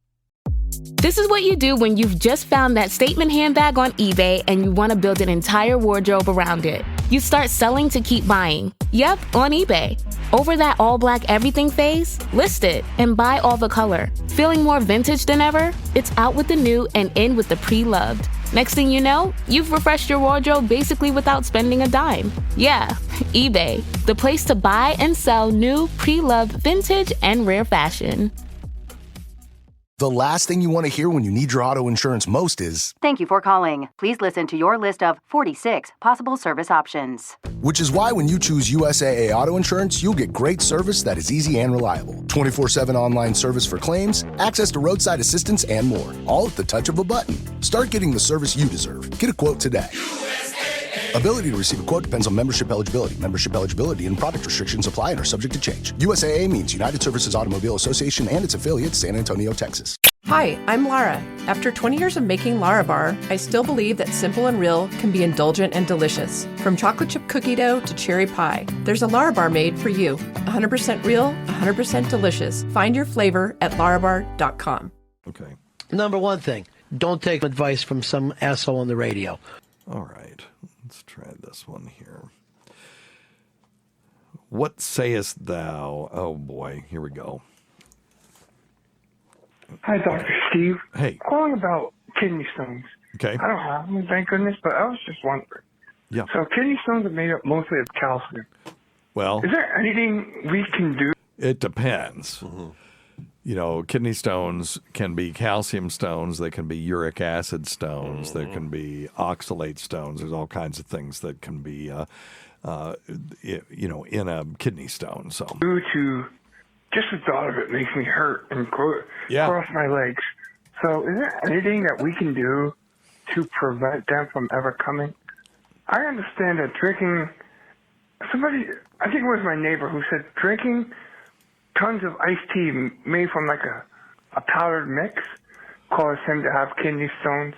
This is what you do when you've just found that statement handbag on eBay and you want to build an entire wardrobe around it. You start selling to keep buying. Yep, on eBay. Over that all-black everything phase? List it and buy all the color. Feeling more vintage than ever? It's out with the new and in with the pre-loved. Next thing you know, you've refreshed your wardrobe basically without spending a dime. Yeah, eBay, the place to buy and sell new, pre-loved, vintage, and rare fashion. The last thing you want to hear when you need your auto insurance most is, "Thank you for calling. Please listen to your list of 46 possible service options." which is why when you choose USAA Auto Insurance, you'll get great service that is easy and reliable. 24/7 online service for claims, access to roadside assistance, and more, all at the touch of a button. Start getting the service you deserve. Get a quote today. Ability to receive a quote depends on membership eligibility. Membership eligibility and product restrictions apply and are subject to change. USAA means United Services Automobile Association and its affiliates, San Antonio, Texas. Hi, I'm Lara. After 20 years of making Lara Bar, I still believe that simple and real can be indulgent and delicious. From chocolate chip cookie dough to cherry pie, there's a Lara Bar made for you. 100% real, 100% delicious. Find your flavor at larabar.com. Okay. Number one thing, don't take advice from some asshole on the radio. All right. Let's try this one here. What sayest thou? Oh, boy. Here we go. Hi, Dr. Steve. Hey. Calling about kidney stones. Okay. I don't have them, thank goodness, but I was just wondering. Yeah. So kidney stones are made up mostly of calcium. Well, is there anything we can do? It depends. You know, kidney stones can be calcium stones. They can be uric acid stones. They can be oxalate stones. There's all kinds of things that can be, in a kidney stone. So Due to just the thought of it makes me hurt and cross my legs. So is there anything that we can do to prevent them from ever coming? I understand that drinking, I think it was my neighbor who said drinking tons of iced tea made from like a powdered mix caused him to have kidney stones.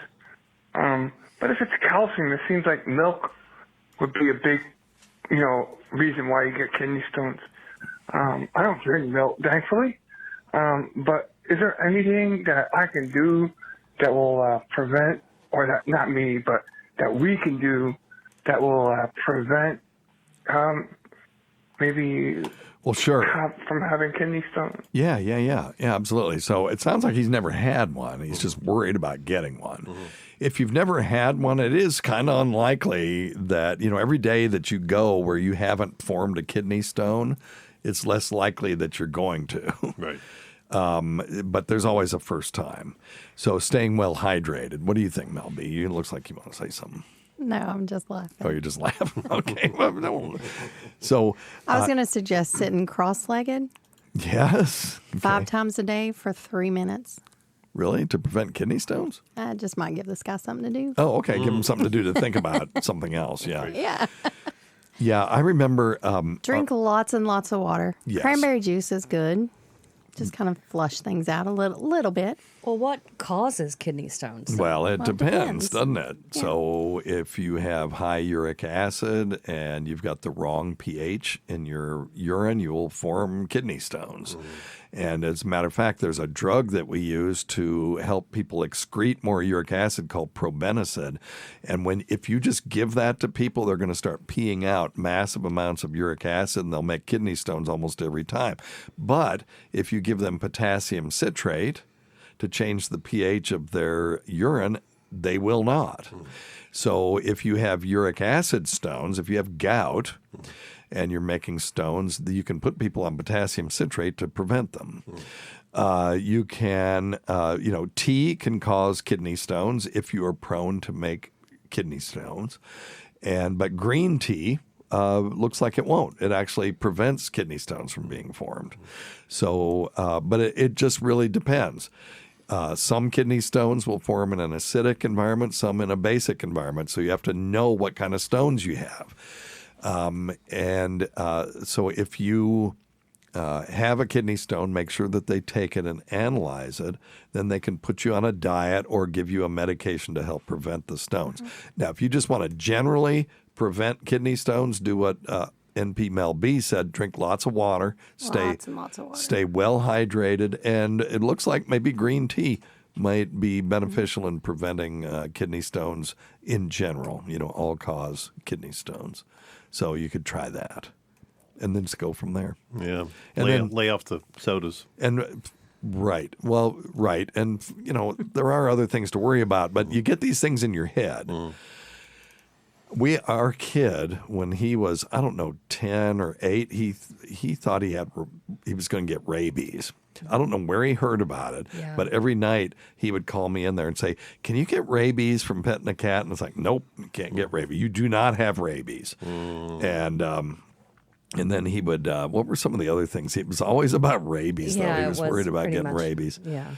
But if it's calcium, it seems like milk would be a big, reason why you get kidney stones. I don't drink milk, thankfully. But is there anything that I can do that will prevent, or that not me, but that we can do that will prevent maybe well, sure, from having kidney stones? Yeah, absolutely. So it sounds like he's never had one. He's just worried about getting one. If you've never had one, it is kind of unlikely that, every day that you go where you haven't formed a kidney stone, it's less likely that you're going to. Right. But there's always a first time. So staying well hydrated. What do you think, Mel B? It looks like you want to say something. No, I'm just laughing. Oh, you're just laughing? Okay. Well, no. So I was going to suggest sitting cross-legged. Yes. Okay. 5 times a day for 3 minutes. Really? To prevent kidney stones? I just might give this guy something to do. Oh, okay. Give him something to do to think about something else. Yeah. Yeah. Yeah, I remember. Drink lots and lots of water. Yes. Cranberry juice is good. Just kind of flush things out a little bit. Well, what causes kidney stones? Well, it depends, doesn't it? Yeah. So if you have high uric acid and you've got the wrong pH in your urine, you will form kidney stones. And as a matter of fact, there's a drug that we use to help people excrete more uric acid called probenecid. And if you just give that to people, they're going to start peeing out massive amounts of uric acid, and they'll make kidney stones almost every time. But if you give them potassium citrate to change the pH of their urine, they will not. So if you have uric acid stones, if you have gout, and you're making stones, you can put people on potassium citrate to prevent them. You can, tea can cause kidney stones if you are prone to make kidney stones. But green tea looks like it won't. It actually prevents kidney stones from being formed. So, but it just really depends. Some kidney stones will form in an acidic environment, some in a basic environment. So you have to know what kind of stones you have. So if you have a kidney stone, make sure that they take it and analyze it. Then they can put you on a diet or give you a medication to help prevent the stones. Now, if you just want to generally prevent kidney stones, do what NP Mel B said, drink lots of water, Lots and lots of water. Stay well hydrated, and it looks like maybe green tea might be beneficial in preventing kidney stones in general, all cause kidney stones. So you could try that. and then just go from there. Yeah, And lay off the sodas. And right, well, right, and there are other things to worry about, but you get these things in your head. Our kid, when he was, I don't know, 10 or 8, he thought he was going to get rabies. I don't know where he heard about it, but every night he would call me in there and say, "Can you get rabies from petting a cat?" And it's like, "Nope, you can't get rabies. You do not have rabies." And then he would, what were some of the other things? It was always about rabies, though. He was worried about getting rabies. Yeah.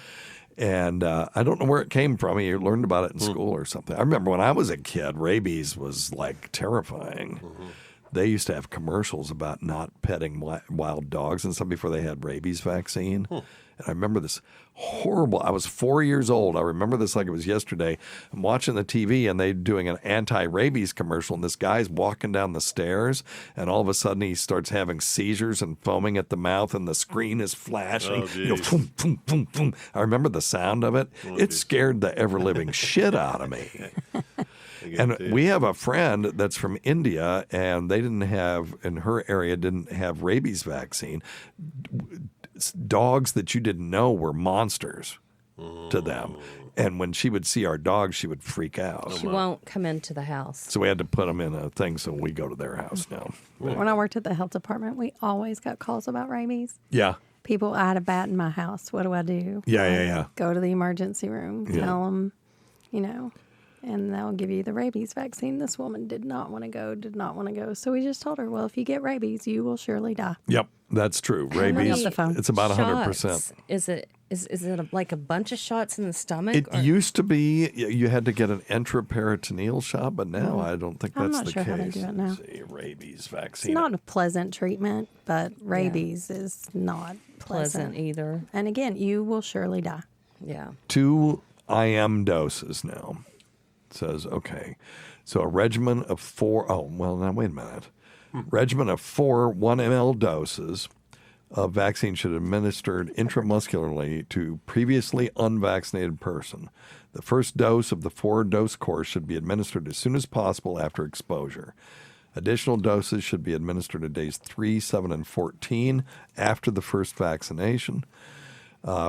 And I don't know where it came from. He learned about it in school or something. I remember when I was a kid, rabies was like terrifying. They used to have commercials about not petting wild dogs and stuff before they had rabies vaccine. And I remember this horrible. I was 4 years old. I remember this like it was yesterday. I'm watching the TV and they're doing an anti-rabies commercial, and this guy's walking down the stairs, and all of a sudden he starts having seizures and foaming at the mouth, and the screen is flashing. Boom, boom, boom, boom. I remember the sound of it. It scared the ever-living shit out of me. And we have a friend that's from India, and they in her area didn't have rabies vaccine. Dogs that you didn't know were monsters to them. And when she would see our dogs, she would freak out. She won't come into the house. So we had to put them in a thing so we go to their house now. When I worked at the health department, we always got calls about rabies. Yeah. People, I had a bat in my house. What do I do? Yeah. Go to the emergency room. Tell them, and they'll give you the rabies vaccine. This woman did not want to go. So we just told her, well, if you get rabies, you will surely die. Yep, that's true. Rabies, it's about 100%. Is it like a bunch of shots in the stomach? It used to be you had to get an intraperitoneal shot, but now I don't think that's the case. I'm not sure how they do it now. Rabies vaccine. It's not a pleasant treatment, but rabies is not pleasant either. And again, you will surely die. Yeah. 2 IM doses now. It says, okay, so a regimen of 4, now wait a minute. Regimen of 4 1 ml doses of vaccine should be administered intramuscularly to previously unvaccinated person. The first dose of the 4-dose course should be administered as soon as possible after exposure. Additional doses should be administered at days 3, 7, and 14 after the first vaccination.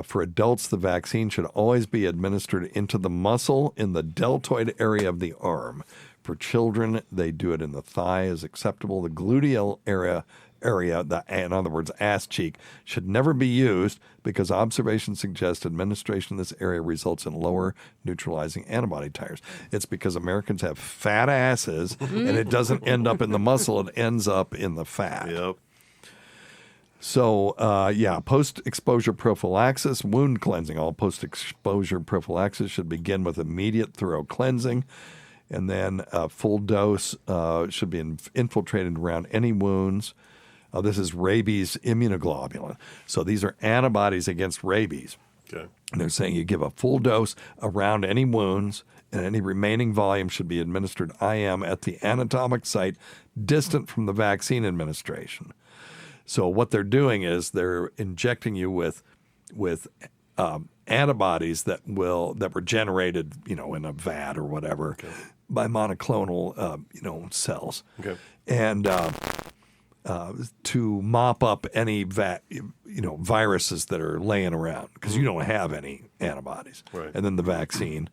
For adults, the vaccine should always be administered into the muscle in the deltoid area of the arm. For children, they do it in the thigh as acceptable. The gluteal area, in other words, ass cheek, should never be used because observations suggest administration in this area results in lower neutralizing antibody titers. It's because Americans have fat asses, and it doesn't end up in the muscle. It ends up in the fat. Yep. So, post-exposure prophylaxis, wound cleansing. All post-exposure prophylaxis should begin with immediate thorough cleansing, and then a full dose should be infiltrated around any wounds. This is rabies immunoglobulin. So these are antibodies against rabies. Okay. And they're saying you give a full dose around any wounds, and any remaining volume should be administered IM at the anatomic site distant from the vaccine administration. So what they're doing is they're injecting you with antibodies that were generated, in a vat or whatever by monoclonal, cells, and to mop up any viruses that are laying around because you don't have any antibodies. Right. And then the vaccine,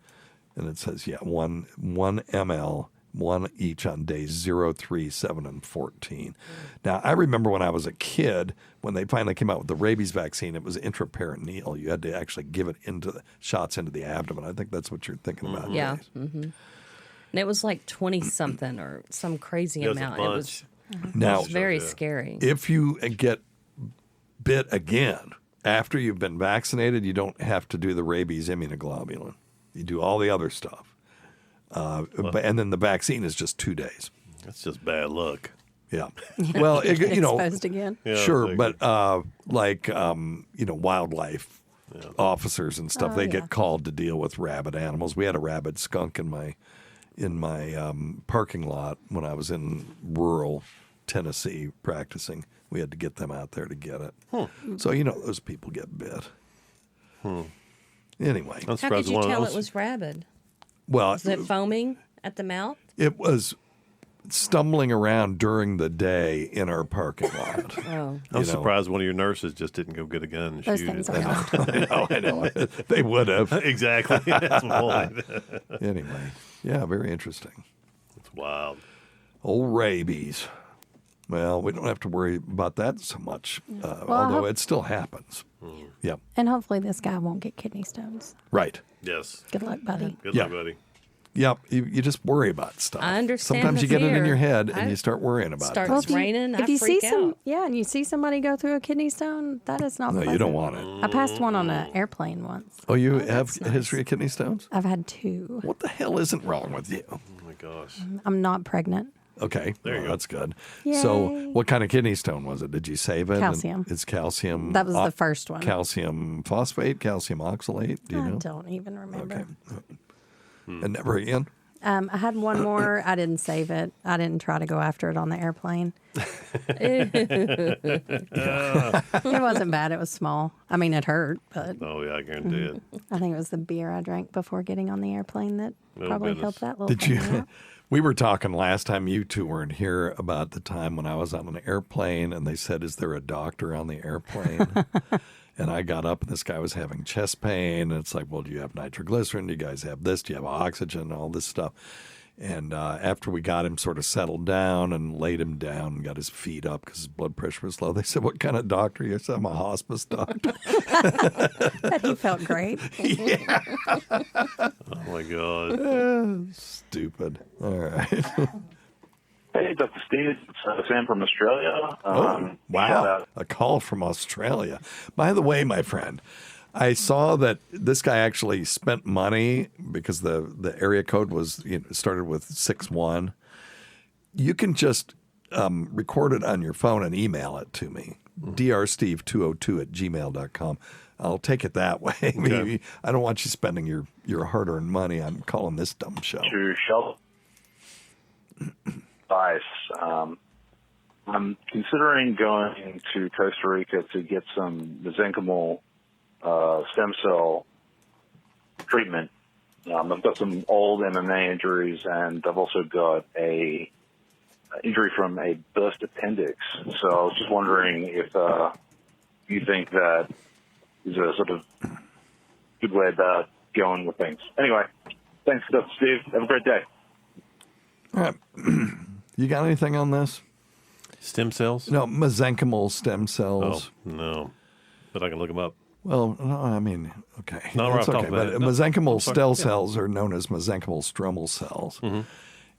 and it says 1 ml. 1 each on days 0, 3, 7, and 14. Now, I remember when I was a kid, when they finally came out with the rabies vaccine, it was intraperitoneal. You had to actually give it shots into the abdomen. I think that's what you're thinking about. Yeah. Mm-hmm. And it was like 20-something or some crazy amount. It was very scary. If you get bit again after you've been vaccinated, you don't have to do the rabies immunoglobulin. You do all the other stuff. And then the vaccine is just 2 days. That's just bad luck. Yeah. Well, exposed again. Yeah, sure, but wildlife officers and stuff, they get called to deal with rabid animals. We had a rabid skunk in my parking lot when I was in rural Tennessee practicing. We had to get them out there to get it. So those people get bit. Anyway, how could you tell it was rabid? Well, was it foaming at the mouth? It was. stumbling around during the day in our parking lot. I'm surprised one of your nurses just didn't go get a gun and Those shoot things it. are I know. They would have. Exactly. That's my point. Anyway, yeah, very interesting. It's wild. Old rabies. Well, we don't have to worry about that so much, I although hope- it still happens. Yep. And hopefully this guy won't get kidney stones. Right. Yes. Good luck, buddy. Good luck, buddy. Yep. You just worry about stuff. I understand Sometimes the you get it in fear. your head and I- you start worrying about Starts it. Well, raining, if I you freak see out. and you see somebody go through a kidney stone, that is not No, you pleasant. don't want it. I passed one on an airplane once. Oh, you have a history of kidney stones? I've had 2. What the hell isn't wrong with you? Oh, my gosh. I'm not pregnant. Okay. There you go. That's good. Yay. So what kind of kidney stone was it? Did you save it? Calcium. It's calcium. That was the first one. Calcium phosphate, calcium oxalate. Do you I know? don't even remember. And never again? I had one more. I didn't save it. I didn't try to go after it on the airplane. It wasn't bad. It was small. I mean, it hurt, but Oh, yeah, I guarantee it. I think it was the beer I drank before getting on the airplane that Oh, probably goodness. helped that little Did you? thing out. We were talking last time you two weren't here about the time when I was on an airplane and they said, "Is there a doctor on the airplane?" And I got up and this guy was having chest pain. And it's like, "Well, do you have nitroglycerin? Do you guys have this? Do you have oxygen? All this stuff." And after we got him sort of settled down and laid him down and got his feet up because his blood pressure was low, they said, "What kind of doctor?" I said, "I'm a hospice doctor." But he felt great. Oh, my God. Stupid. All right. Hey, Dr. Steve. It's Sam from Australia. Oh, wow. Shout out. A call from Australia. By the way, my friend, I saw that this guy actually spent money because the area code was started with 61. You can just record it on your phone and email it to me, drsteve202@gmail.com. I'll take it that way. Okay. I don't want you spending your hard-earned money on calling this dumb show. To Shell advice. I'm considering going to Costa Rica to get some mesenchymal stem cell treatment. I've got some old MMA injuries, and I've also got a injury from a burst appendix. So I was just wondering if you think that is a sort of good way about going with things. Anyway, thanks, Dr. Steve. Have a great day. All right. You got anything on this? Stem cells? No, mesenchymal stem cells. Oh, no. But I can look them up. Well, no, I mean, okay. No, we're That's not okay. talking about But it. No. mesenchymal I'm sorry. stem Yeah. cells are known as mesenchymal stromal cells. Mm-hmm.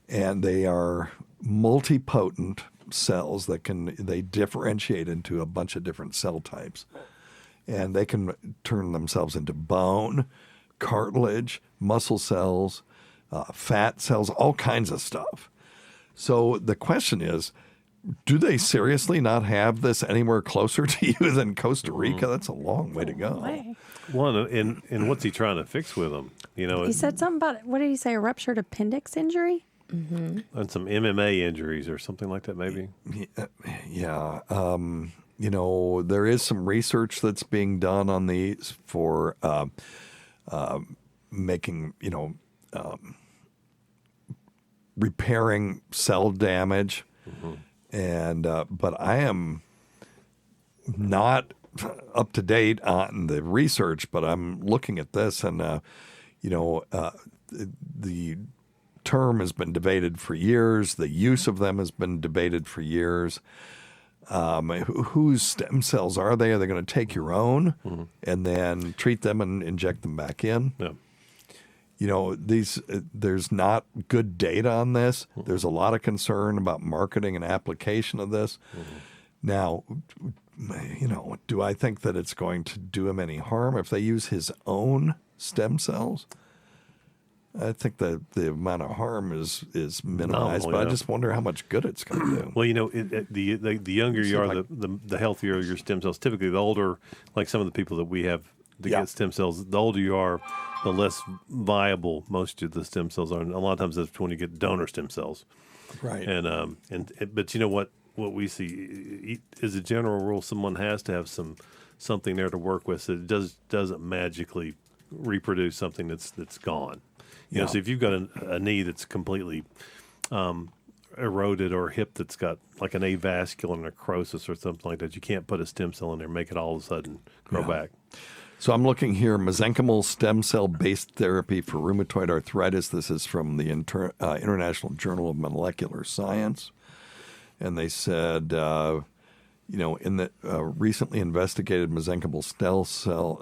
And they are multipotent cells that they differentiate into a bunch of different cell types. And they can turn themselves into bone, cartilage, muscle cells, fat cells, all kinds of stuff. So the question is, do they seriously not have this anywhere closer to you than Costa Rica? That's a long way to go. One, and what's he trying to fix with them? He said something about, what did he say, a ruptured appendix injury? Mm-hmm. And some MMA injuries or something like that, maybe. Yeah. There is some research that's being done on these for making, repairing cell damage. Mm-hmm. And but I am not up to date on the research, but I'm looking at this, and the term has been debated for years. The use of them has been debated for years. Whose stem cells are they? Are they going to take your own and then treat them and inject them back in? Yeah. There's not good data on this. There's a lot of concern about marketing and application of this. Now, do I think that it's going to do him any harm if they use his own stem cells? I think that the amount of harm is minimized, but I just wonder how much good it's going to do. Well, the younger you are, the healthier your stem cells. Typically, the older, like some of the people that we have to get stem cells, the older you are, the less viable most of the stem cells are. And a lot of times that's when you get donor stem cells. Right. But you know what we see as a general rule, someone has to have something there to work with. So it doesn't magically reproduce something that's gone. So if you've got a knee that's completely eroded, or a hip that's got like an avascular necrosis or something like that. You can't put a stem cell in there and make it all of a sudden grow back. So I'm looking here, mesenchymal stem cell-based therapy for rheumatoid arthritis. This is from the International Journal of Molecular Science. And they said, in the recently investigated mesenchymal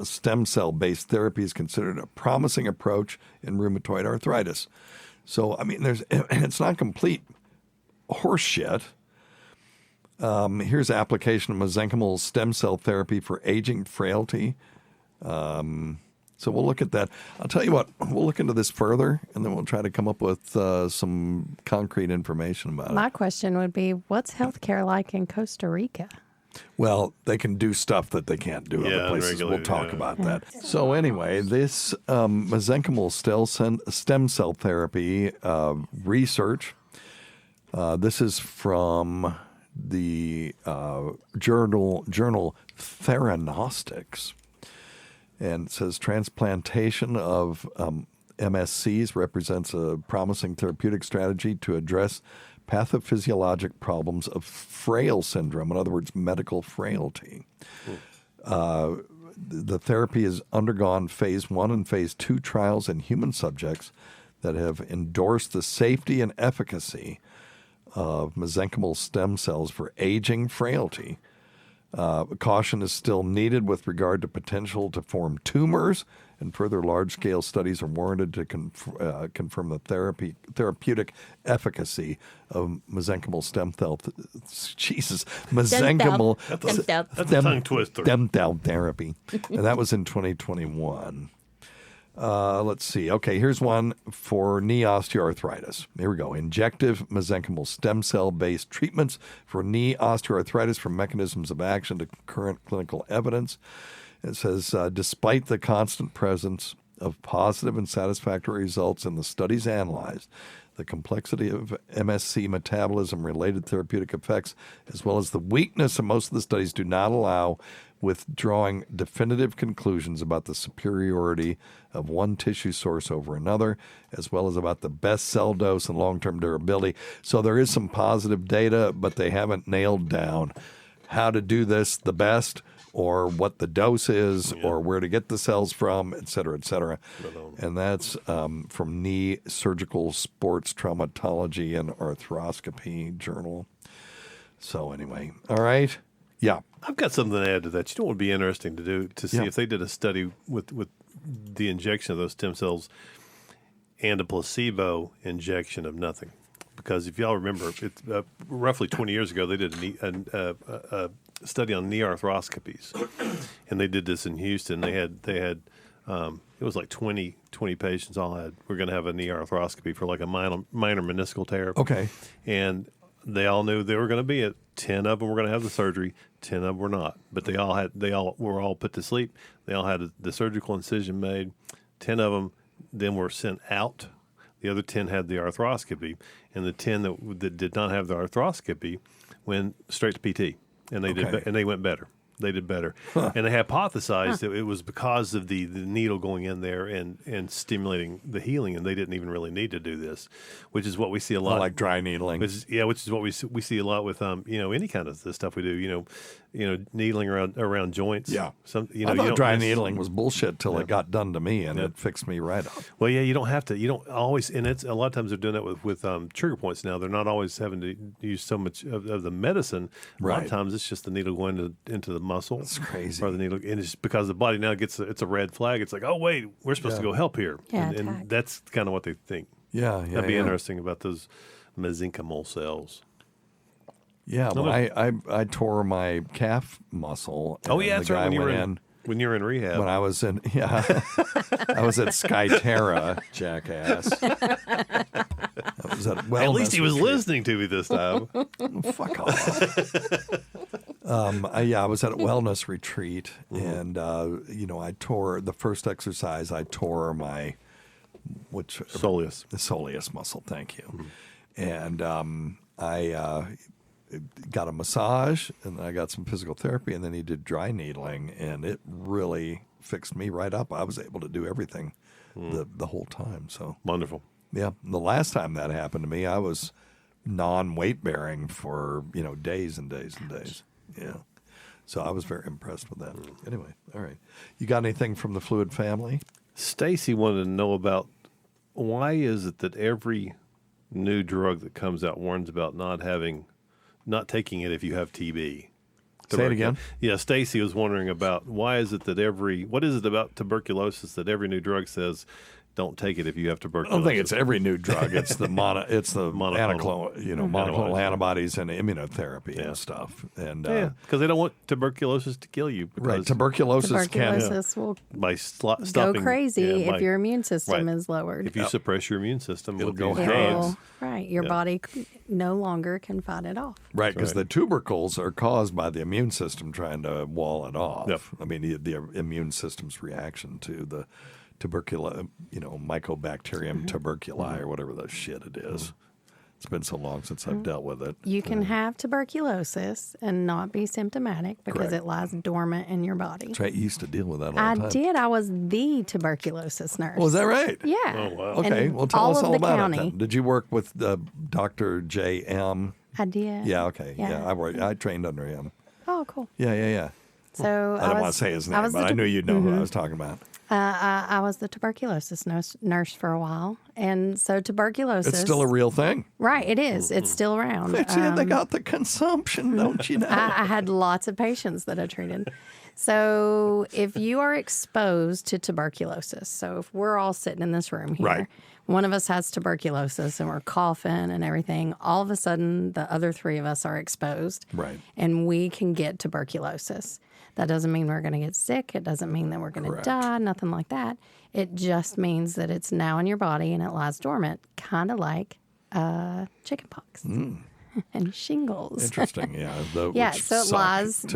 stem cell-based therapy is considered a promising approach in rheumatoid arthritis. So, I mean, and it's not complete horse shit. Here's application of mesenchymal stem cell therapy for aging frailty. So we'll look at that. I'll tell you what, we'll look into this further, and then we'll try to come up with some concrete information about it. My question would be, what's healthcare like in Costa Rica? Well, they can do stuff that they can't do other places. We'll talk about that. So anyway, this mesenchymal stem cell therapy research, this is from the journal Theranostics. And it says transplantation of MSCs represents a promising therapeutic strategy to address pathophysiologic problems of frail syndrome, in other words, medical frailty. The therapy has undergone phase 1 and phase 2 trials in human subjects that have endorsed the safety and efficacy of mesenchymal stem cells for aging frailty. Caution is still needed with regard to potential to form tumors, and further large-scale studies are warranted to confirm the therapeutic efficacy of mesenchymal stem cell. Mesenchymal That's a tongue twister. Stem cell therapy, and that was in 2021. Let's see. Okay, here's one for knee osteoarthritis. Here we go. Injective mesenchymal stem cell-based treatments for knee osteoarthritis from mechanisms of action to current clinical evidence. It says, despite the constant presence of positive and satisfactory results in the studies analyzed, the complexity of MSC metabolism-related therapeutic effects, as well as the weakness of most of the studies, do not allow withdrawing definitive conclusions about the superiority of one tissue source over another, as well as about the best cell dose and long-term durability. So there is some positive data, but they haven't nailed down how to do this the best, or what the dose is, or where to get the cells from, et cetera, et cetera. And that's from Knee Surgical Sports Traumatology and Arthroscopy Journal. So anyway, all right. Yeah. I've got something to add to that. You know what would be interesting to do, to see if they did a study with the injection of those stem cells and a placebo injection of nothing. Because if y'all remember, it's roughly 20 years ago, they did a study on knee arthroscopies, and they did this in Houston. They had it was like 20 patients all we're going to have a knee arthroscopy for like a minor meniscal tear. Okay. And they all knew they were going to be it. 10 of them were going to have the surgery. 10 of them were not. But they all were all put to sleep. They all had the surgical incision made. 10 of them then were sent out. The other 10 had the arthroscopy, and the 10 that did not have the arthroscopy went straight to PT, and they went better. They did better. Huh. And they hypothesized that it was because of the needle going in there and stimulating the healing, and they didn't even really need to do this, which is what we see a lot. Like dry needling. Which is what we see a lot with any kind of the stuff we do. Needling around joints. Yeah. I thought dry needling was bullshit till it got done to me, and it fixed me right up. Well, yeah, you don't have to. You don't always, and it's a lot of times they're doing that with trigger points now. They're not always having to use so much of the medicine. A lot of times it's just the needle going into the muscle. That's crazy. Or the needle, and it's because the body now it's a red flag. It's like, oh wait, we're supposed to go help here, and that's kind of what they think. Yeah, that'd be interesting about those mesenchymal cells. Yeah, well, I tore my calf muscle. Oh yeah, that's right. When you were in rehab. When I was in, I was at Skyterra, jackass. I was at least he was listening to me this time. Fuck off. I was at a wellness retreat, and I tore the first exercise. I tore my soleus muscle. Thank you. And I got a massage, and then I got some physical therapy, and then he did dry needling, and it really fixed me right up. I was able to do everything the whole time. So wonderful. Yeah. The last time that happened to me, I was non-weight bearing for, days and days and days. Yeah. So I was very impressed with that. Anyway, all right. You got anything from the Fluid family? Stacy wanted to know about why is it that every new drug that comes out warns about not taking it if you have TB. Say it again. Yeah, Stacy was wondering about why is it that what is it about tuberculosis that every new drug says don't take it if you have tuberculosis? I don't think it's every new drug. It's the monoclonal antibodies and immunotherapy and stuff. And because they don't want tuberculosis to kill you. Right, tuberculosis will stopping, go crazy if your immune system is lowered. If you suppress your immune system, it'll go haywire. Right, your body no longer can fight it off. Right, because the tubercles are caused by the immune system trying to wall it off. Yep. I mean, the immune system's reaction to the Mycobacterium tuberculi or whatever the shit it is. It's been so long since I've dealt with it. You can have tuberculosis and not be symptomatic because it lies dormant in your body. That's right. You used to deal with that all the time. I did. I was the tuberculosis nurse. Oh, is that right? Yeah. Oh, wow. Okay. And well, tell us all about county. it then. Did you work with Dr. J.M.? I did. Yeah, okay. Yeah, I trained under him. Oh, cool. Yeah. So I don't want to say his name, but I knew you'd know who I was talking about. I was the tuberculosis nurse for a while. And so tuberculosis... It's still a real thing. Right, it is. It's still around. They got the consumption, don't you know? I had lots of patients that I treated. So if you are exposed to tuberculosis, so if we're all sitting in this room here, one of us has tuberculosis and we're coughing and everything, all of a sudden the other three of us are exposed. Right. And we can get tuberculosis. That doesn't mean we're going to get sick. It doesn't mean that we're going to die, nothing like that. It just means that it's now in your body and it lies dormant, kind of like chickenpox and shingles. Interesting, yeah. So it lies,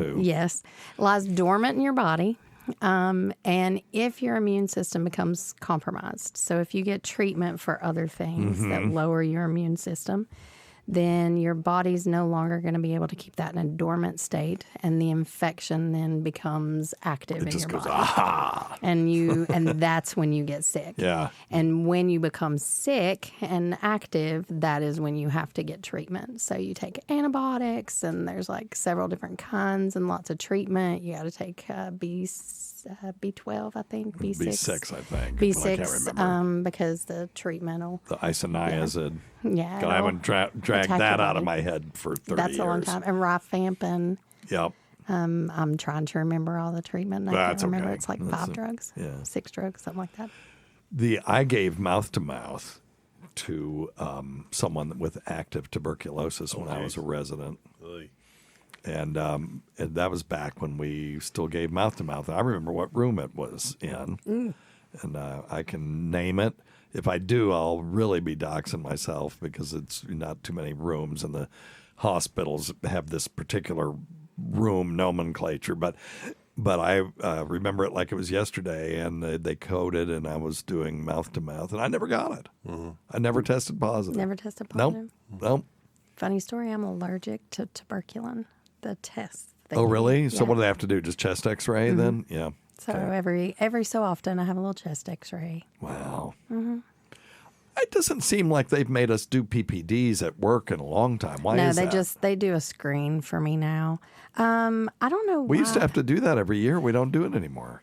lies dormant in your body. And if your immune system becomes compromised, so if you get treatment for other things that lower your immune system, then your body's no longer going to be able to keep that in a dormant state, and the infection then becomes active in your body. Aha! And that's when you get sick. Yeah. And when you become sick and active, that is when you have to get treatment. So you take antibiotics, and there's like several different kinds and lots of treatment. You got to take B12, I think, B6. B6, I think. B6, I can't remember. because the treatment will... The isoniazid. Yeah. I haven't dragged that out of my head for 30 years. That's a long time. And rifampin. Yep. I'm trying to remember all the treatment. I can't remember. It's like 5 drugs, 6 drugs, something like that. I gave mouth-to-mouth to someone with active tuberculosis when I was a resident. And that was back when we still gave mouth-to-mouth. I remember what room it was in. And I can name it. If I do, I'll really be doxing myself because it's not too many rooms, and the hospitals have this particular room nomenclature. But I remember it like it was yesterday, and they coded, and I was doing mouth-to-mouth, and I never got it. I never tested positive. Never tested positive? Nope. Funny story, I'm allergic to tuberculin, the test. Oh, really? So what do they have to do? Just chest x-ray then? Yeah. So every so often I have a little chest x-ray. Wow. It doesn't seem like they've made us do PPDs at work in a long time. Why is that? No, they do a screen for me now. I don't know why. We used to have to do that every year. We don't do it anymore.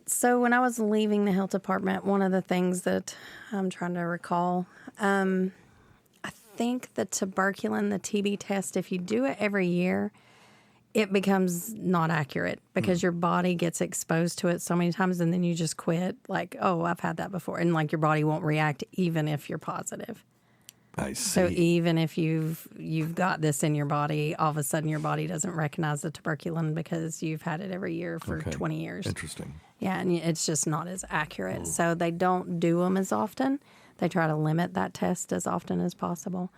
So when I was leaving the health department, one of the things that I'm trying to recall, I think the tuberculin, the TB test, if you do it every year, it becomes not accurate because your body gets exposed to it so many times, and then you just quit. Like, oh, I've had that before. And like your body won't react even if you're positive. I see. So even if you've got this in your body, all of a sudden your body doesn't recognize the tuberculin because you've had it every year for 20 years. Interesting. Yeah, and it's just not as accurate. So they don't do them as often. They try to limit that test as often as possible.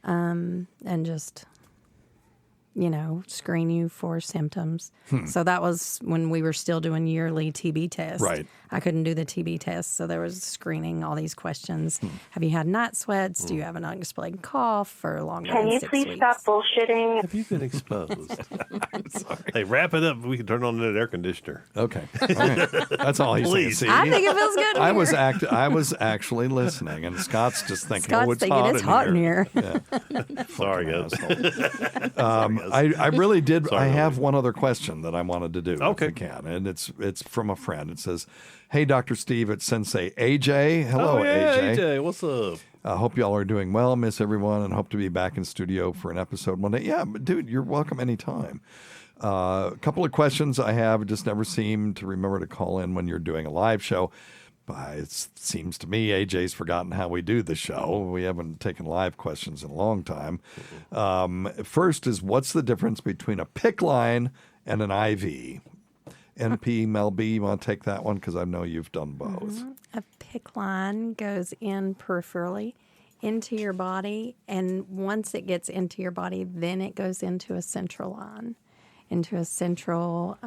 And just... screen you for symptoms. So that was when we were still doing yearly TB tests. Right. I couldn't do the TB test, so there was screening, all these questions. Have you had night sweats? Do you have an unexplained cough for longer Can than you 6 please weeks? stop bullshitting? Have you been exposed? Hey, wrap it up. We can turn on that air conditioner. Okay. All right. That's all he's saying. Please. See, I think it feels good here. I was actually listening, and Scott's just thinking, Scott's it's thinking hot it's hot in here. Yeah. Sorry, guys. I really did. Sorry, I have one other question that I wanted to do. Okay. If we can, and it's from a friend. It says, "Hey, Dr. Steve, it's Sensei AJ. Hello, AJ. What's up? I hope y'all are doing well. Miss everyone, and hope to be back in studio for an episode one day. Yeah, but dude, you're welcome anytime. A couple of questions I have. Just never seem to remember to call in when you're doing a live show. But it seems to me AJ's forgotten how we do the show. We haven't taken live questions in a long time. First is, what's the difference between a PICC line and an IV? NP, Mel B, you want to take that one? Because I know you've done both. A PICC line goes in peripherally into your body, and once it gets into your body, then it goes into a central line, into a central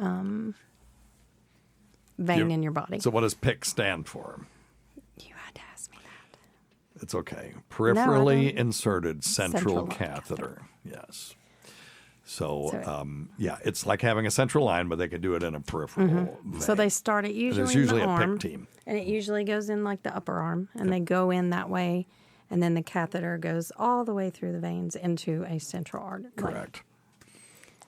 vein in your body. So what does PICC stand for? You had to ask me that. It's okay. Peripherally No, inserted central catheter. Yes. So, it's like having a central line, but they could do it in a peripheral vein. So they start it usually There's usually in the a arm, PICC team. and it usually goes in like the upper arm, and they go in that way, and then the catheter goes all the way through the veins into a central artery. Correct.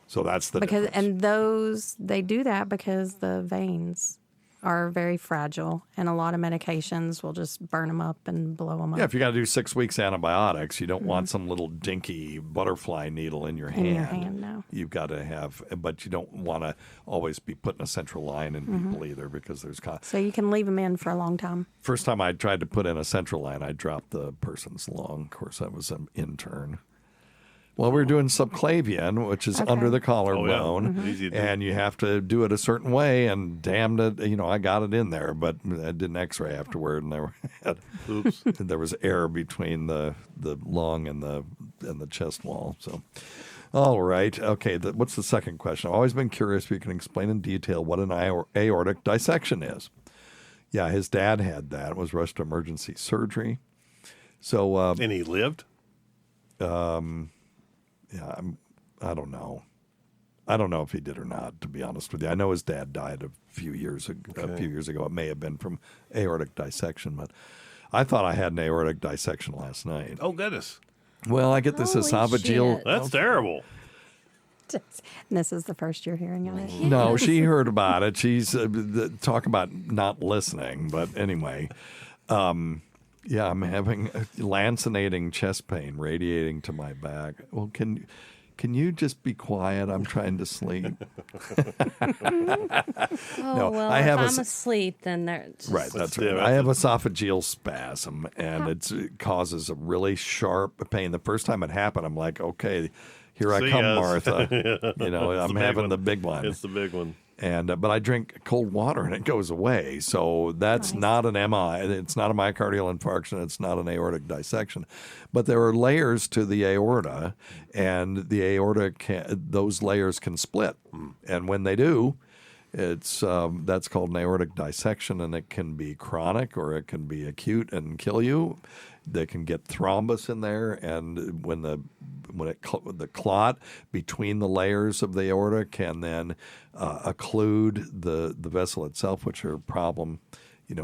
So that's the Because difference. and those they do that because the veins are very fragile, and a lot of medications will just burn them up and blow them up. Yeah, if you got to do 6 weeks antibiotics, you don't want some little dinky butterfly needle in your hand. In your hand, no. You've got to have, but you don't want to always be putting a central line in people either, because there's So you can leave them in for a long time. First time I tried to put in a central line, I dropped the person's lung. Of course, I was an intern. Well, we're doing subclavian, which is under the collarbone, Easy to do. and you have to do it a certain way. And damned it, I got it in there, but I did an X-ray afterward, and there was air between the lung and the chest wall. So, all right, okay. What's the second question? I've always been curious if you can explain in detail what an aortic dissection is. Yeah, his dad had that. It was rushed to emergency surgery. So, and he lived. Yeah, I don't know. I don't know if he did or not, to be honest with you. I know his dad died a few years ago. It may have been from aortic dissection, but I thought I had an aortic dissection last night. Oh, goodness. Well, I get this esophageal. shit. That's terrible. And this is the first you're hearing of it. No, she heard about it. She's talk about not listening. But anyway, yeah, I'm having lancinating chest pain radiating to my back. Well, can you just be quiet? I'm trying to sleep. Well, if I'm asleep, then there's Right, that's right. I have esophageal spasm, and it causes a really sharp pain. The first time it happened, I'm like, okay, here I come, Martha. I'm having the big one. It's the big one. And but I drink cold water and it goes away. So that's not an MI. It's not a myocardial infarction. It's not an aortic dissection. But there are layers to the aorta, and the aorta those layers can split. And when they do, it's that's called an aortic dissection, and it can be chronic or it can be acute and kill you. They can get thrombus in there, and when the clot between the layers of the aorta can then occlude the vessel itself, which are a problem,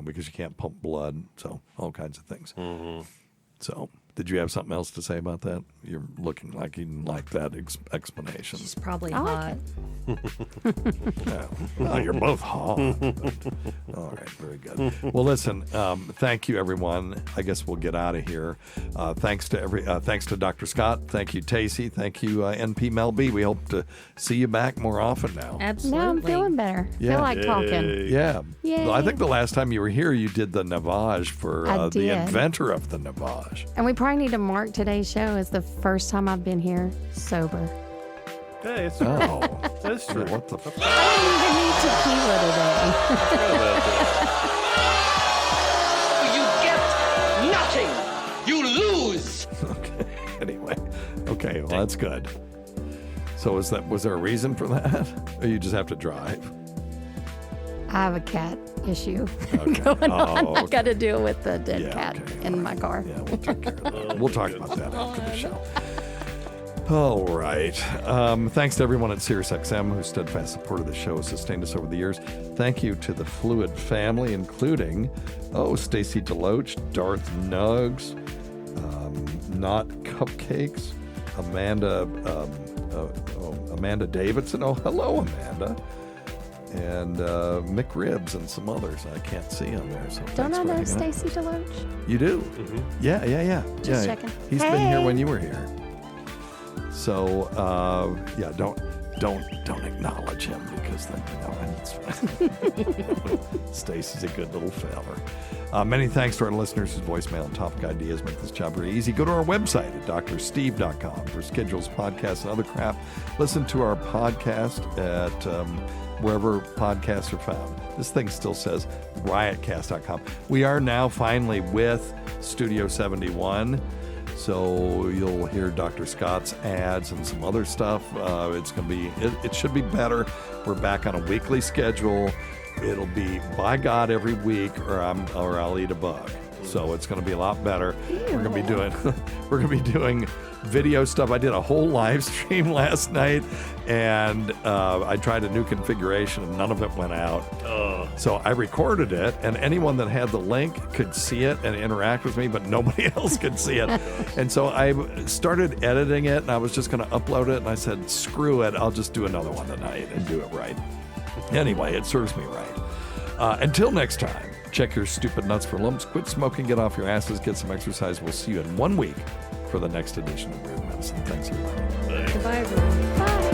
because you can't pump blood. So all kinds of things. Mm-hmm. So did you have something else to say about that? You're looking like you didn't like that explanation. She's probably hot. Well, you're both hot. All right, very good. Well, listen, thank you, everyone. I guess we'll get out of here. Thanks to Dr. Scott. Thank you, Tacie. Thank you, NP Mel B. We hope to see you back more often now. Absolutely. Now I'm feeling better. Yeah. Feel like talking. Yeah. Yay. Well, I think the last time you were here, you did the navage for I the did. inventor of the navage. And we probably need to mark today's show as the first time I've been here sober. Hey, it's that's true. What the? I don't even need tequila today. You get nothing. You lose. Okay. Anyway. Okay. Well, that's good. So was there a reason for that? Or you just have to drive? I have a cat issue Okay. going on. I okay. got to deal with the dead Yeah, cat okay. in my car. Yeah, we'll take care of that. We'll talk about that after the show. All right. Thanks to everyone at SiriusXM whose steadfast support of the show has sustained us over the years. Thank you to the Fluid family, including, Stacy Deloach, Darth Nugs, Not Cupcakes, Amanda Davidson. Oh, hello, Amanda. And Mick Ribs and some others. I can't see on there. So Don't I know thanks for hanging Stacy Deloach? out. You do? Mm-hmm. Yeah. Just checking. He's been here when you were here. So, don't acknowledge him because then, Stacy's a good little feller. Many thanks to our listeners whose voicemail and topic ideas make this job very easy. Go to our website at drsteve.com for schedules, podcasts, and other crap. Listen to our podcast at wherever podcasts are found. This thing still says riotcast.com. We are now finally with Studio 71. So you'll hear Dr. Scott's ads and some other stuff. It's going to be, it should be better. We're back on a weekly schedule. It'll be, by God, every week or I'll eat a bug. So it's going to be a lot better. We're going to be doing video stuff. I did a whole live stream last night, and I tried a new configuration, and none of it went out. So I recorded it, and anyone that had the link could see it and interact with me, but nobody else could see it. And so I started editing it, and I was just going to upload it, and I said, screw it, I'll just do another one tonight and do it right. Anyway, it serves me right. Until next time, check your stupid nuts for lumps, quit smoking, get off your asses, get some exercise. We'll see you in 1 week for the next edition of Weird Medicine. Thanks, everybody. Goodbye, everyone. Bye.